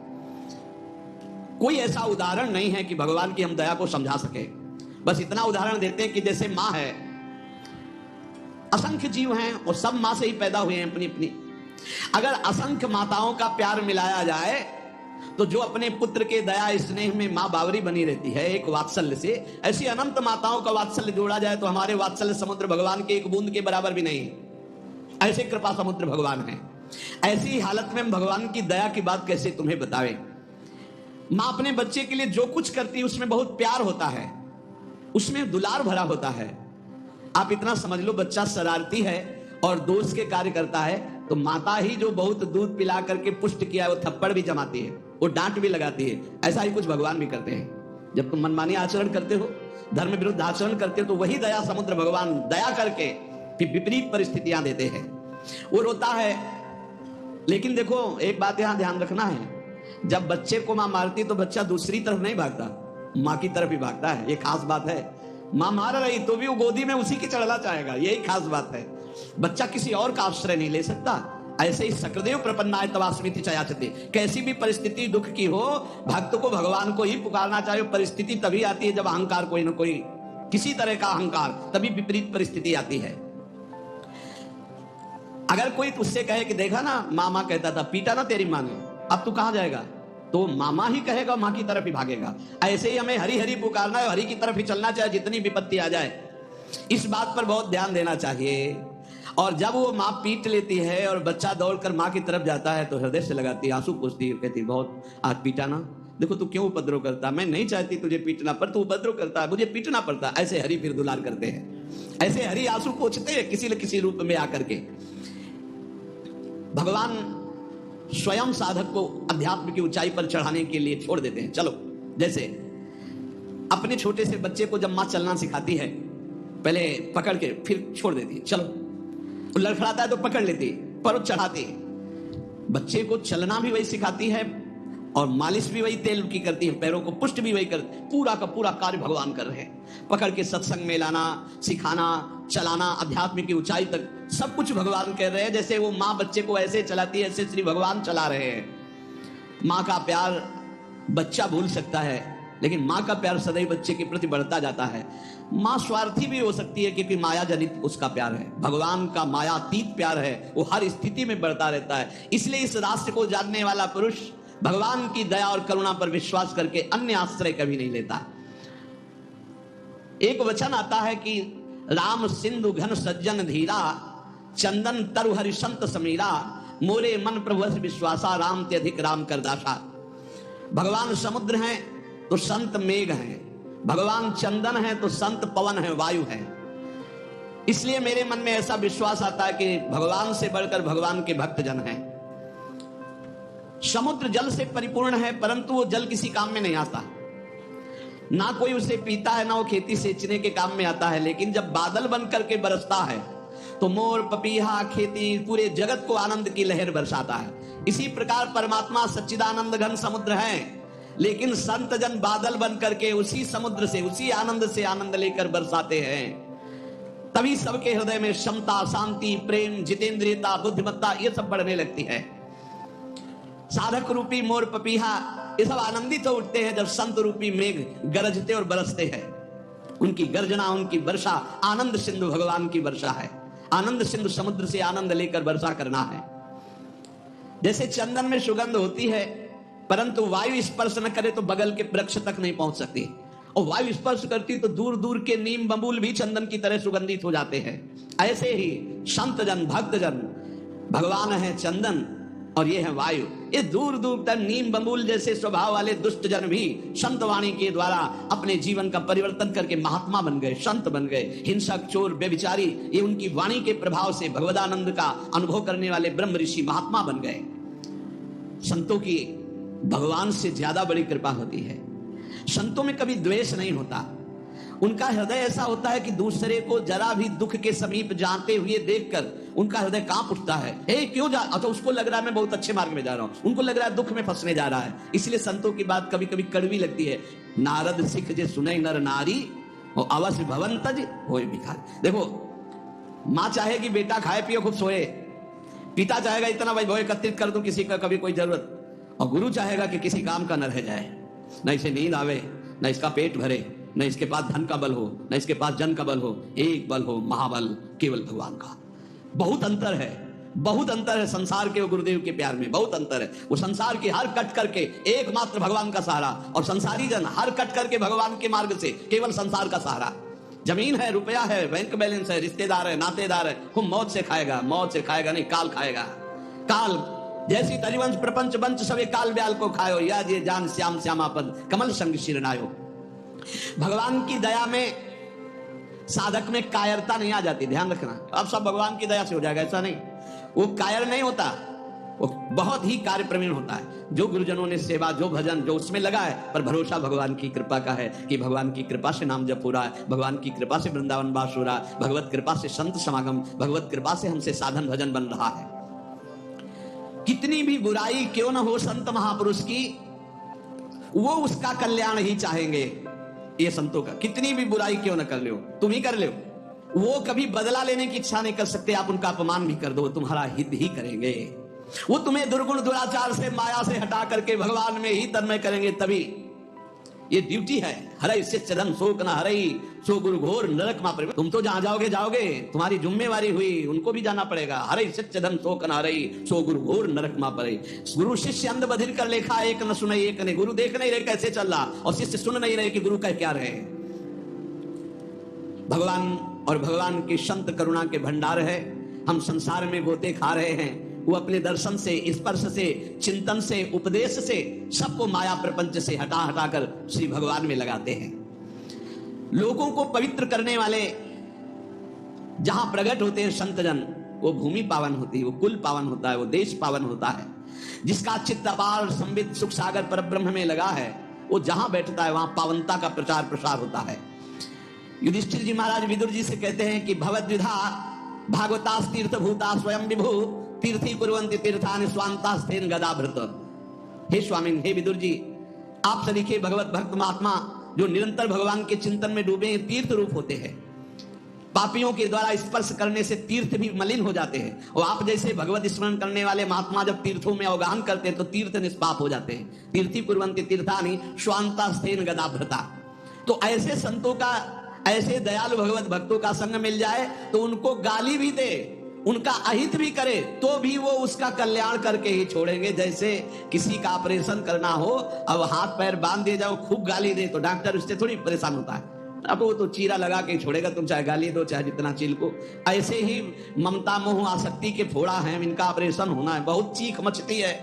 कोई ऐसा उदाहरण नहीं है कि भगवान की हम दया को समझा सके। बस इतना उदाहरण देते हैं कि जैसे मां है, असंख्य जीव हैं और सब मां से ही पैदा हुए हैं अपनी अपनी। अगर असंख्य माताओं का प्यार मिलाया जाए तो जो अपने पुत्र के दया स्नेह में मां बावरी बनी रहती है एक वात्सल्य से, ऐसी अनंत माताओं का वात्सल्य जोड़ा जाए तो हमारे वात्सल्य समुद्र भगवान के एक बूंद के बराबर भी नहीं। ऐसे कृपा समुद्र भगवान है। ऐसी हालत में हम भगवान की दया की बात कैसे तुम्हें बतावें? मां अपने बच्चे के लिए जो कुछ करती है उसमें बहुत प्यार होता है, उसमें दुलार भरा होता है। आप इतना समझ लो, बच्चा शरारती है और दोष के कार्य करता है तो माता ही जो बहुत दूध पिला करके पुष्ट किया है वो थप्पड़ भी जमाती है, वो डांट भी लगाती है। ऐसा ही कुछ भगवान भी करते हैं। जब तुम मनमानी आचरण करते हो, धर्म विरुद्ध आचरण करते हो, तो वही दया समुद्र भगवान दया करके फिर विपरीत परिस्थितियां देते हैं। वो रोता है, लेकिन देखो एक बात यहां ध्यान रखना है, जब बच्चे को मां मारती तो बच्चा दूसरी तरफ नहीं भागता, मां की तरफ ही भागता है। ये खास बात है। मां मार रही तो भी वो गोदी में उसी की चढ़ना चाहेगा, यही खास बात है। बच्चा किसी और का आश्रय नहीं ले सकता। ऐसे ही सकृदेव प्रपन्नाय तवास्मीति च याचते। कैसी भी परिस्थिति दुख की हो, भक्त को भगवान को ही पुकारना चाहिए। परिस्थिति तभी आती है जब अहंकार कोई ना कोई, किसी तरह का अहंकार, तभी विपरीत परिस्थिति आती है। अगर कोई तुझसे कहे कि देखा ना मामा कहता था, पीटा ना तेरी माँ ने, अब तू कहां जाएगा? तो मामा ही कहेगा, मां की तरफ ही भागेगा। ऐसे ही हमें हरि हरि पुकारना है, हरि की तरफ ही चलना चाहिए, जितनी विपत्ति आ जाए। इस बात पर बहुत ध्यान देना चाहिए। और जब वो माँ पीट लेती है और बच्चा दौड़कर माँ की तरफ जाता है तो हृदय से लगाती है, आंसू पोंछती है, कहती बहुत आज पीटा ना, देखो तू क्यों उपद्रव करता, मैं नहीं चाहती तुझे पीटना पर तू उपद्रव करता, मुझे पीटना पड़ता। ऐसे हरि फिर दुलार करते हैं, ऐसे हरि आंसू पोंछते हैं किसी न किसी रूप में आकर के। भगवान स्वयं साधक को अध्यात्म की ऊंचाई पर चढ़ाने के लिए छोड़ देते हैं। चलो, जैसे अपने छोटे से बच्चे को जब माँ चलना सिखाती है, पहले पकड़ के फिर छोड़ देती है, चलो, वो लड़खड़ाता है तो पकड़ लेती है, पर वो चढ़ाती है। बच्चे को चलना भी वही सिखाती है और मालिश भी वही तेल की करती है, पैरों को पुष्ट भी वही करती है। पूरा का पूरा कार्य भगवान कर रहे हैं, पकड़ के सत्संग में लाना, सिखाना, चलाना, अध्यात्म की ऊंचाई तक सब कुछ भगवान कर रहे हैं। जैसे वो माँ बच्चे को ऐसे चलाती है, ऐसे श्री भगवान चला रहे हैं। माँ का प्यार बच्चा भूल सकता है, लेकिन माँ का प्यार सदैव बच्चे के प्रति बढ़ता जाता है। माँ स्वार्थी भी हो सकती है क्योंकि माया जनित उसका प्यार है, भगवान का मायातीत प्यार है, वो हर स्थिति में बढ़ता रहता है। इसलिए इस रास्ते को जानने वाला पुरुष भगवान की दया और करुणा पर विश्वास करके अन्य आश्रय कभी नहीं लेता। एक वचन आता है कि राम सिंधु घन सज्जन धीरा, चंदन तरु हरि संत समीरा, मोरे मन प्रभु विश्वासा, राम ते अधिक राम कर दासा। भगवान समुद्र हैं तो संत मेघ हैं, भगवान चंदन है तो संत पवन है, वायु है। इसलिए मेरे मन में ऐसा विश्वास आता है कि भगवान से बढ़कर भगवान के भक्त जन हैं। समुद्र जल से परिपूर्ण है, परंतु वो जल किसी काम में नहीं आता, ना कोई उसे पीता है, ना वो खेती सींचने के काम में आता है। लेकिन जब बादल बन करके बरसता है तो मोर, पपीहा, खेती, पूरे जगत को आनंद की लहर बरसाता है। इसी प्रकार परमात्मा सच्चिदानंद घन समुद्र है, लेकिन संत जन बादल बन करके उसी समुद्र से, उसी आनंद से आनंद लेकर बरसाते हैं। तभी सबके हृदय में क्षमता, शांति, प्रेम, जितेंद्रियता, बुद्धिमत्ता ये सब बढ़ने लगती है। साधक रूपी मोर, पपीहा ये सब आनंदित हो उठते हैं जब संत रूपी मेघ गरजते और बरसते हैं। उनकी गर्जना, उनकी वर्षा आनंद सिंधु भगवान की वर्षा है। आनंद सिंधु समुद्र से आनंद लेकर वर्षा करना है। जैसे चंदन में सुगंध होती है, परंतु वायु स्पर्श न करे तो बगल के वृक्ष तक नहीं पहुंच सकती, और वायु स्पर्श करती तो दूर दूर के नीम बबूल भी चंदन की तरह सुगंधित हो जाते हैं। ऐसे ही संत जन, भक्त जन, भगवान है चंदन और ये है वायु। ये दूर दूर तक नीम बबूल जैसे स्वभाव वाले दुष्ट जन भी संत वाणी के द्वारा अपने जीवन का परिवर्तन करके महात्मा बन गए, संत बन गए। हिंसक, चोर, बेविचारी ये उनकी वाणी के प्रभाव से भगवदानंद का अनुभव करने वाले ब्रह्म ऋषि महात्मा बन गए। संतों की भगवान से ज्यादा बड़ी कृपा होती है। संतों में कभी द्वेष नहीं होता, उनका हृदय ऐसा होता है कि दूसरे को जरा भी दुख के समीप जाते हुए देखकर उनका हृदय कांप उठता है। हे क्यों जा, तो उसको लग रहा है मैं बहुत अच्छे मार्ग में जा रहा हूं, उनको लग रहा है दुख में फंसने जा रहा है। इसलिए संतों की बात कभी कभी कड़वी लगती है। नारद सिख जे सुने नर नारी और अवश्य भवन तज होए भिखारी। देखो, माँ चाहेगी बेटा खाए पिए खूब सोए, पिता चाहेगा इतना वैभव एकत्रित कर दूं किसी का कभी कोई जरूरत, और गुरु चाहेगा कि किसी काम का न रह जाए, न इसे नींद आवे, न इसका पेट भरे, न इसके पास धन का बल हो, न इसके पास जन का बल हो। एक बल हो, महाबल केवल भगवान का। बहुत अंतर है, बहुत अंतर है संसार के और गुरुदेव के प्यार में, बहुत अंतर है। वो संसार की हर कट करके एकमात्र भगवान का सहारा, और संसारी जन हर कट करके भगवान के मार्ग से केवल संसार का सहारा। जमीन है, रुपया है, बैंक बैलेंस है, रिश्तेदार है, नातेदार है, खूब मौत से खाएगा, मौत से खाएगा नहीं, काल खाएगा। काल जैसी तरिवंश प्रपंच बंच सवे काल ब्याल को खायो, या जे जान श्याम श्यामापद कमल संग शिरनायो। भगवान की दया में साधक में कायरता नहीं आ जाती, ध्यान रखना। अब सब भगवान की दया से हो जाएगा ऐसा नहीं, वो कायर नहीं होता, वो बहुत ही कार्य प्रवीण होता है। जो गुरुजनों ने सेवा, जो भजन, जो उसमें लगा है, पर भरोसा भगवान की कृपा का है कि भगवान की कृपा से नाम जप हो रहा है, भगवान की कृपा से वृंदावन वास हो रहा है, भगवत कृपा से संत समागम, भगवत कृपा से हमसे साधन भजन बन रहा है। कितनी भी बुराई क्यों न हो संत महापुरुष की, वो उसका कल्याण ही चाहेंगे। ये संतों का, कितनी भी बुराई क्यों न कर लो, तुम ही कर लो, वो कभी बदला लेने की इच्छा नहीं कर सकते। आप उनका अपमान भी कर दो, तुम्हारा हित ही करेंगे। वो तुम्हें दुर्गुण दुराचार से, माया से हटा करके भगवान में ही तन्मय करेंगे। तभी ये ड्यूटी है। हरई शिष्य धन शोक न हरई, सो गुरु घोर नरक मा प्रवेश। तुम तो जहां जाओगे जाओगे, तुम्हारी जिम्मेवारी हुई, उनको भी जाना पड़ेगा। हरई शिष्य धन शोक न हरई, सो गुरु घोर नरक मा पड़े। गुरु शिष्य अंध बधिर कर लेखा, एक न सुने एक ने। गुरु देख नहीं रहे कैसे चल रहा, और शिष्य सुन नहीं रहे कि गुरु कह क्या रहे। भगवान और भगवान की संत करुणा के भंडार है। हम संसार में गोते खा रहे हैं, वो अपने दर्शन से, स्पर्श से, चिंतन से, उपदेश से सबको माया प्रपंच से हटा हटाकर श्री भगवान में लगाते हैं। लोगों को पवित्र करने वाले जहां प्रकट होते हैं संतजन, वो भूमि पावन होती है, वो कुल पावन होता है, वो देश पावन होता है। जिसका चित्त अपार संवित सुख सागर परब्रह्म में लगा है, वो जहां बैठता है वहां पावनता का प्रचार प्रसार होता है। युधिष्ठिर जी महाराज विदुर जी से कहते हैं कि भगवद्विधा भागवतास तीर्थ भूता स्वयं विभु, तीर्थी कुर्वन्ति तीर्थानि स्वान्तास्तेन गदाभृत। हे स्वामी, हे विदुर जी, आप सरीखे भगवत भक्त महात्मा जो निरंतर भगवान के चिंतन में डूबे हैं, तीर्थ रूप होते हैं। पापियों के द्वारा स्पर्श करने से तीर्थ भी मलिन हो जाते हैं, और आप जैसे भगवत स्मरण करने वाले महात्मा जब तीर्थों में अवगाहन करते हैं तो तीर्थ निष्पाप हो जाते हैं। तीर्थी कुर्वन्ति तीर्थानि स्वान्तास्तेन गदाभृता। तो ऐसे संतों का, ऐसे दयालु भगवत भक्तों का संग मिल जाए तो उनको गाली भी दे, उनका अहित भी करे, तो भी वो उसका कल्याण करके ही छोड़ेंगे। जैसे किसी का ऑपरेशन करना हो, अब हाथ पैर बांध दिए जाओ, खूब गाली दे तो डॉक्टर उससे थोड़ी परेशान होता है, अब वो तो चीरा लगा के छोड़ेगा, तुम चाहे गाली दो चाहे जितना चील को। ऐसे ही ममता मोह आसक्ति के फोड़ा है, इनका ऑपरेशन होना है। बहुत चीख मचती है,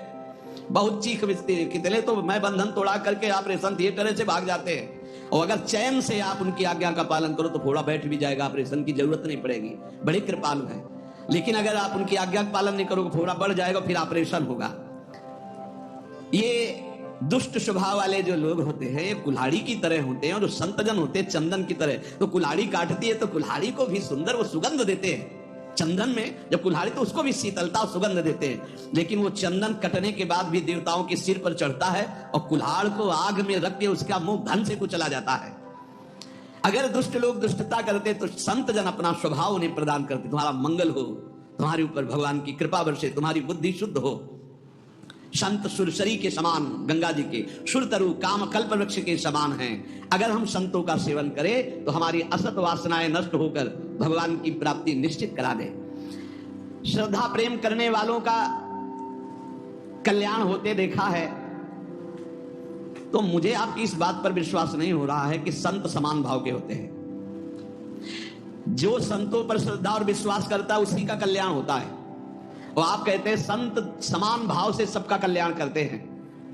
बहुत चीख मचती है। कितने तो मैं बंधन तोड़ा करके ऑपरेशन थिएटर से भाग जाते हैं, और अगर चैन से आप उनकी आज्ञा का पालन करो तो फोड़ा बैठ भी जाएगा, ऑपरेशन की जरूरत नहीं पड़ेगी। बड़े कृपालु है। लेकिन अगर आप उनकी आज्ञा का पालन नहीं करोगे, फोड़ा बढ़ जाएगा, फिर ऑपरेशन होगा। ये दुष्ट स्वभाव वाले जो लोग होते हैं, ये कुल्हाड़ी की तरह होते हैं, और जो संतजन होते हैं चंदन की तरह। तो कुल्हाड़ी काटती है तो कुल्हाड़ी को भी सुंदर वो सुगंध देते हैं। चंदन में जब कुल्हाड़ी, तो उसको भी शीतलता और सुगंध देते हैं। लेकिन वो चंदन कटने के बाद भी देवताओं के सिर पर चढ़ता है, और कुल्हाड़ को आग में रख के उसका मुंह धन से कुचला जाता है। अगर दुष्ट लोग दुष्टता करते तो संत जन अपना स्वभाव उन्हें प्रदान करते। तुम्हारा मंगल हो, तुम्हारे ऊपर भगवान की कृपा बरसे, तुम्हारी बुद्धि शुद्ध हो। संत सुरसरी के समान, गंगा जी के सुरतरु काम कल्प वृक्ष के समान हैं। अगर हम संतों का सेवन करें तो हमारी असत वासनाएं नष्ट होकर भगवान की प्राप्ति निश्चित करा दे। श्रद्धा प्रेम करने वालों का कल्याण होते देखा है, तो मुझे आपकी इस बात पर विश्वास नहीं हो रहा है कि संत समान भाव के होते हैं। जो संतों पर श्रद्धा और विश्वास करता है उसी का कल्याण होता है, और आप कहते हैं संत समान भाव से सबका कल्याण करते हैं।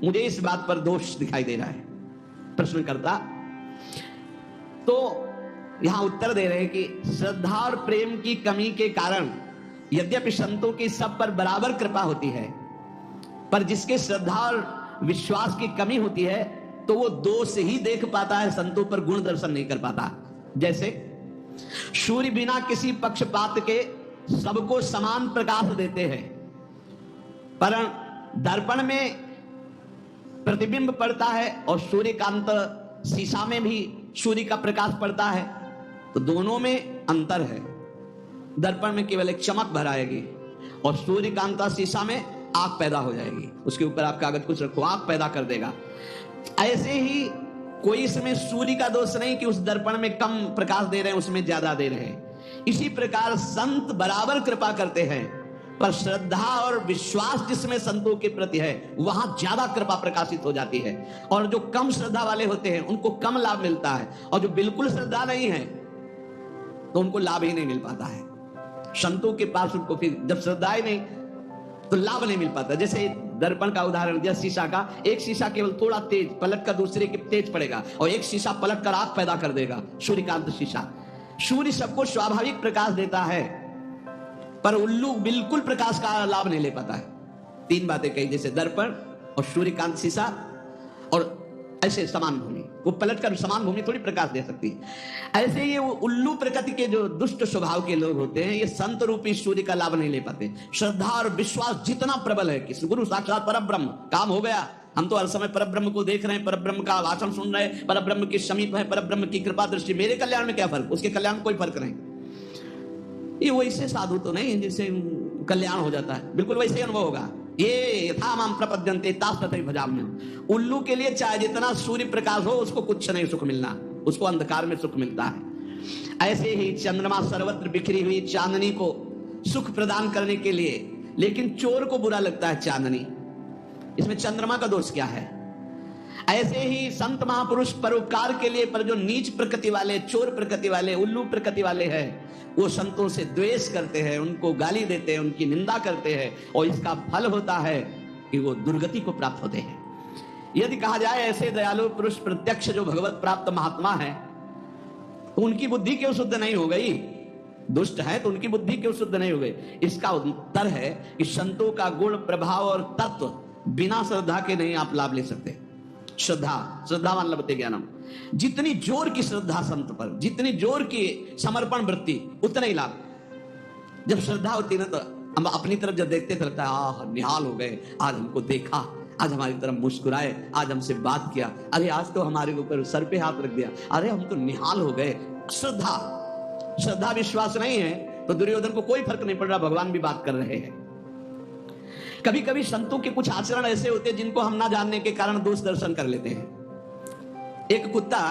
मुझे इस बात पर दोष दिखाई दे रहा है। प्रश्न करता तो यहां उत्तर दे रहे हैं कि श्रद्धा और प्रेम की कमी के कारण यद्यपि संतों की सब पर बराबर कृपा होती है, पर जिसके श्रद्धा और विश्वास की कमी होती है तो वो दोष ही देख पाता है, संतों पर गुण दर्शन नहीं कर पाता। जैसे सूर्य बिना किसी पक्षपात के सबको समान प्रकाश देते हैं, पर दर्पण में प्रतिबिंब पड़ता है और सूर्यकांत शीशा में भी सूर्य का प्रकाश पड़ता है, तो दोनों में अंतर है। दर्पण में केवल एक चमक भर आएगी और सूर्यकांता शीशा में आग पैदा हो जाएगी। उसके ऊपर आप कागज कुछ रखो, आग पैदा कर देगा। ऐसे ही कोई इसमें सूर्य का दोष नहीं कि उस दर्पण में कम प्रकाश दे रहे हैं, उसमें ज्यादा दे रहे हैं। इसी प्रकार संत बराबर कृपा करते हैं, पर श्रद्धा और विश्वास जिसमें संतों के प्रति है वहां ज्यादा कृपा प्रकाशित हो जाती है, और जो कम श्रद्धा वाले होते हैं उनको कम लाभ मिलता है, और जो बिल्कुल श्रद्धा नहीं है तो उनको लाभ ही नहीं मिल पाता है। संतों के पास उनको फिर जब श्रद्धा ही नहीं तो लाभ नहीं मिल पाता। जैसे दर्पण का उदाहरण दिया, शीशा का, एक शीशा केवल थोड़ा तेज पलट कर दूसरे के तेज पड़ेगा, और एक शीशा पलट कर आग पैदा कर देगा, सूर्यकांत शीशा। सूर्य सबको स्वाभाविक प्रकाश देता है, पर उल्लू बिल्कुल प्रकाश का लाभ नहीं ले पाता है। तीन बातें कही, जैसे दर्पण और सूर्यकांत शीशा और ऐसे समान भूमि, वो पलट कर समान भूमि थोड़ी प्रकाश दे सकती है। ऐसे ये वो उल्लू प्रकृति के जो दुष्ट स्वभाव के लोग होते हैं, ये संत रूपी सूर्य का लाभ नहीं ले पाते। श्रद्धा और विश्वास जितना प्रबल है कि गुरु साक्षात परब्रह्म, काम हो गया, हम तो हर समय परब्रह्म को देख रहे हैं, परब्रह्म का भाषण सुन रहे हैं, परब्रह्म के समीप है, परब्रह्म की कृपा दृष्टि, मेरे कल्याण में क्या फर्क, उसके कल्याण में कोई फर्क नहीं। ये वैसे साधु तो नहीं है जिससे कल्याण हो जाता है, बिल्कुल वैसे अनुभव होगा। ये यथा माम प्रपद्यन्ते तास तथैव भजाम्यहम्। उल्लू के लिए चाहे जितना सूर्य प्रकाश हो उसको कुछ नहीं सुख मिलना, उसको अंधकार में सुख मिलता है। ऐसे ही चंद्रमा सर्वत्र बिखरी हुई चांदनी को सुख प्रदान करने के लिए, लेकिन चोर को बुरा लगता है चांदनी, इसमें चंद्रमा का दोष क्या है? ऐसे ही संत महापुरुष परोपकार के लिए, पर जो नीच प्रकृति वाले, चोर प्रकृति वाले, उल्लू प्रकृति वाले हैं, वो संतों से द्वेष करते हैं, उनको गाली देते हैं, उनकी निंदा करते हैं, और इसका फल होता है कि वो दुर्गति को प्राप्त होते हैं। यदि कहा जाए ऐसे दयालु पुरुष प्रत्यक्ष जो भगवत प्राप्त महात्मा है, तो उनकी बुद्धि क्यों शुद्ध नहीं हो गई? दुष्ट है तो उनकी बुद्धि क्यों शुद्ध नहीं हो गई? इसका उत्तर है कि संतों का गुण, प्रभाव और तत्व बिना श्रद्धा के नहीं आप लाभ ले सकते। श्रद्धावान लभते ज्ञानम। जितनी जोर की श्रद्धा संत पर, जितनी जोर की समर्पण वृत्ति, उतना ही लाभ। जब श्रद्धा होती है ना, तो हम अपनी तरफ जब देखते तो लगता है आह निहाल हो गए, आज हमको देखा, आज हमारी तरफ मुस्कुराए, आज हमसे बात किया, अरे आज तो हमारे ऊपर सर पे हाथ रख दिया, अरे हम तो निहाल हो गए। श्रद्धा विश्वास नहीं है तो दुर्योधन को कोई फर्क नहीं पड़ रहा, भगवान भी बात कर रहे हैं। कभी कभी संतों के कुछ आचरण ऐसे होते हैं जिनको हम ना जानने के कारण दोष दर्शन कर लेते हैं। एक कुत्ता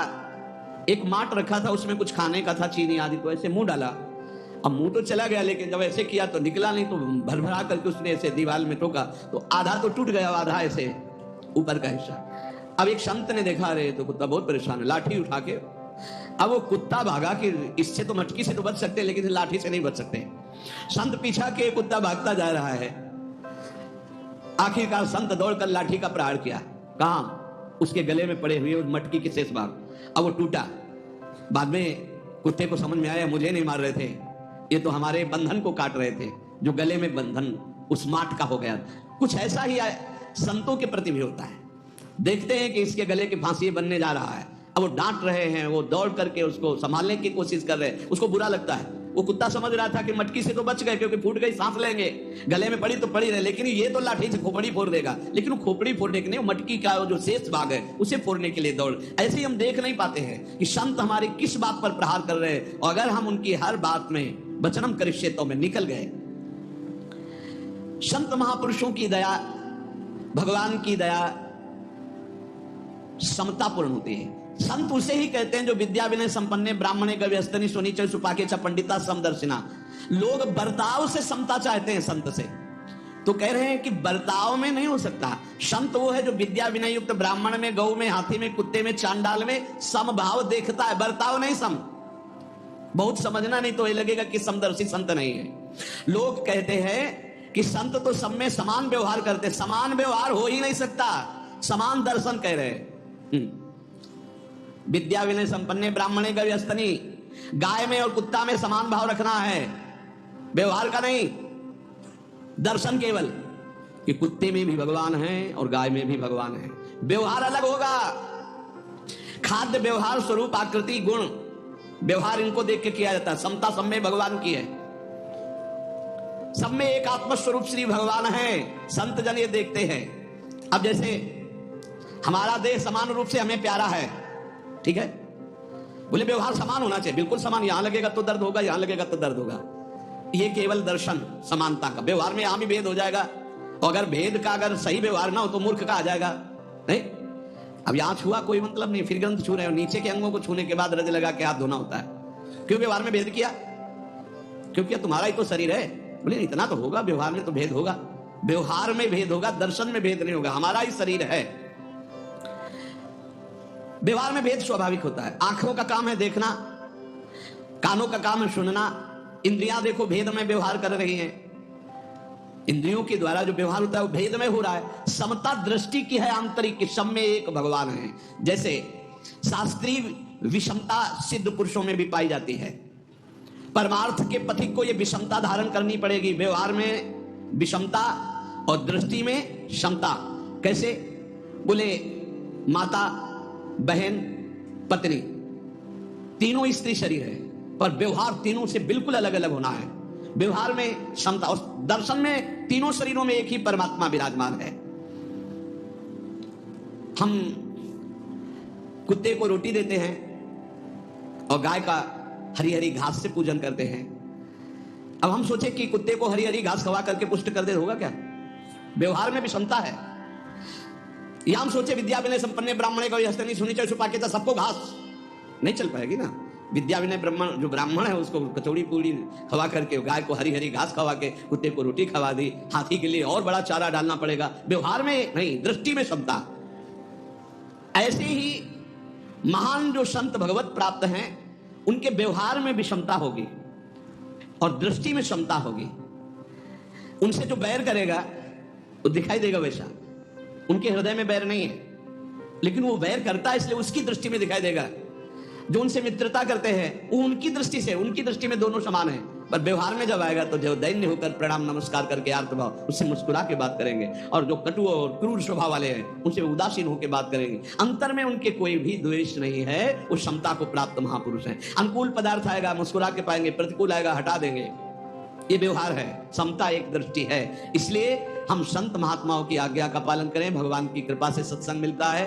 एक माट रखा था, उसमें कुछ खाने का था, चीनी आदि, तो ऐसे मुंह डाला। अब मुंह तो चला गया, लेकिन जब ऐसे किया तो निकला नहीं, तो भरभरा करके उसने ऐसे दीवार में ठोका, तो आधा तो टूट गया, आधा ऐसे ऊपर का हिस्सा। अब एक संत ने देखा, रहे तो कुत्ता बहुत परेशान है, लाठी उठा के, अब वो कुत्ता भागा कि इससे तो मटकी से तो बच सकते, लेकिन लाठी से नहीं बच सकते। संत पीछा के कुत्ता भागता जा रहा है, आखिरकार संत दौड़कर लाठी का प्रहार किया। कहां? उसके गले में पड़े हुए मटकी के शेष भाग। अब वो टूटा। बाद में कुत्ते को समझ में आया मुझे नहीं मार रहे थे, ये तो हमारे बंधन को काट रहे थे, जो गले में बंधन उस माट का हो गया। कुछ ऐसा ही संतों के प्रति भी होता है। देखते हैं कि इसके गले की फांसी बनने जा रहा है, अब वो डांट रहे हैं, वो दौड़ करके उसको संभालने की कोशिश कर रहे हैं, उसको बुरा लगता है। वो कुत्ता समझ रहा था कि मटकी से तो बच गए, क्योंकि फूट गई, सांस लेंगे, गले में पड़ी तो पड़ी रहे, लेकिन ये तो लाठी से खोपड़ी फोड़ देगा। लेकिन वो खोपड़ी फोड़ने के नहीं, मटकी का जो शेष भाग है उसे फोड़ने के लिए दौड़। ऐसे ही हम देख नहीं पाते हैं कि संत हमारी किस बात पर प्रहार कर रहे हैं, और अगर हम उनकी हर बात में वचनम करिष्येतो में निकल गए। संत महापुरुषों की दया, भगवान की दया समतापूर्ण होती है। संत उसे ही कहते हैं जो विद्या विनय संपन्ने, ब्राह्मणे गव्यस्तनि सुनीच सुपाके च पंडिता समदर्शिना। लोग बर्ताव से समता चाहते हैं संत से, तो कह रहे हैं कि बर्ताव में नहीं हो सकता। संत वो है जो विद्या विनय युक्त, ब्राह्मण में, गौ में, हाथी में, कुत्ते में, चांडाल में समभाव देखता है, बर्ताव नहीं सम। बहुत समझना नहीं तो ये लगेगा कि समदर्शी संत नहीं है। लोग कहते हैं कि संत तो सब में समान व्यवहार करते, समान व्यवहार हो ही नहीं सकता, समान दर्शन कह रहे हैं। विद्या विनय संपन्ने, ब्राह्मणे गव्यस्तनि, गाय में और कुत्ता में समान भाव रखना है, व्यवहार का नहीं, दर्शन केवल कि कुत्ते में भी भगवान है और गाय में भी भगवान है। व्यवहार अलग होगा, खाद्य व्यवहार, स्वरूप, आकृति, गुण, व्यवहार इनको देख के किया जाता है। समता सब में भगवान की है, सब में एक आत्मस्वरूप श्री भगवान है, संत जन ये देखते हैं। अब जैसे हमारा देह समान रूप से हमें प्यारा है, ठीक है, बोले व्यवहार समान होना चाहिए, बिल्कुल समान, यहां लगेगा तो दर्द होगा, यहां लगेगा तो दर्द होगा, ये केवल दर्शन समानता का। व्यवहार में यहां भी भेद हो जाएगा, और अगर भेद का अगर सही व्यवहार ना हो तो मूर्ख का आ जाएगा। नहीं, अब यहां छुआ कोई मतलब नहीं, फिर ग्रंथ छू रहे हो, नीचे के अंगों को छूने के बाद रज लगा के हाथ धोना होता है। क्यों व्यवहार में भेद किया? क्योंकि तुम्हारा ही तो शरीर है। बोले इतना तो होगा, व्यवहार में तो भेद होगा, व्यवहार में भेद होगा, दर्शन में भेद नहीं होगा, हमारा ही शरीर है। व्यवहार में भेद स्वाभाविक होता है। आंखों का काम है देखना, कानों का काम है सुनना, इंद्रियां देखो भेद में व्यवहार कर रही हैं, इंद्रियों के द्वारा जो व्यवहार होता है वो भेद में हो रहा है। समता दृष्टि की है आंतरिक, कि सब में एक भगवान है। जैसे शास्त्रीय विषमता सिद्ध पुरुषों में भी पाई जाती है, परमार्थ के पथिक को ये विषमता धारण करनी पड़ेगी। व्यवहार में विषमता और दृष्टि में क्षमता। कैसे? बोले माता, बहन, पत्नी, तीनों स्त्री शरीर है, पर व्यवहार तीनों से बिल्कुल अलग अलग होना है। व्यवहार में क्षमता और दर्शन में तीनों शरीरों में एक ही परमात्मा विराजमान है। हम कुत्ते को रोटी देते हैं और गाय का हरी हरी घास से पूजन करते हैं। अब हम सोचे कि कुत्ते को हरी हरी घास खवा करके पुष्ट कर दे, होगा क्या? व्यवहार में भी क्षमता है। या हम सोचे विद्या विनय संपन्न ब्राह्मण को हस्ते नहीं सुनी चाहिए सुपाके तो सबको घास नहीं चल पाएगी ना। विद्या विनय ब्राह्मण जो ब्राह्मण है उसको कचौड़ी पूड़ी खवा करके, गाय को हरी हरी घास खवा के, कुत्ते को रोटी खवा दी, हाथी के लिए और बड़ा चारा डालना पड़ेगा। व्यवहार में नहीं, दृष्टि में क्षमता। ऐसे ही महान जो संत भगवत प्राप्त हैं उनके व्यवहार में भी क्षमता होगी और दृष्टि में क्षमता होगी। उनसे जो बैर करेगा वो दिखाई देगा वैसा, उनके हृदय में बैर नहीं है लेकिन वो बैर करता है इसलिए उसकी दृष्टि में दिखाई देगा। जो उनसे मित्रता करते हैं वो उनकी दृष्टि से, उनकी दृष्टि में दोनों समान है, पर व्यवहार में जब आएगा तो जो दैन्य होकर प्रणाम नमस्कार करके आर्तभाव उससे मुस्कुरा के बात करेंगे, और जो कटु और क्रूर स्वभाव वाले हैं उनसे उदासीन होकर बात करेंगे। अंतर में उनके कोई भी द्वेष नहीं है, उस क्षमता को प्राप्त महापुरुष है। अनुकूल पदार्थ आएगा मुस्कुरा के पाएंगे, प्रतिकूल आएगा हटा देंगे। ये व्यवहार है, समता एक दृष्टि है। इसलिए हम संत महात्माओं की आज्ञा का पालन करें, भगवान की कृपा से सत्संग मिलता है।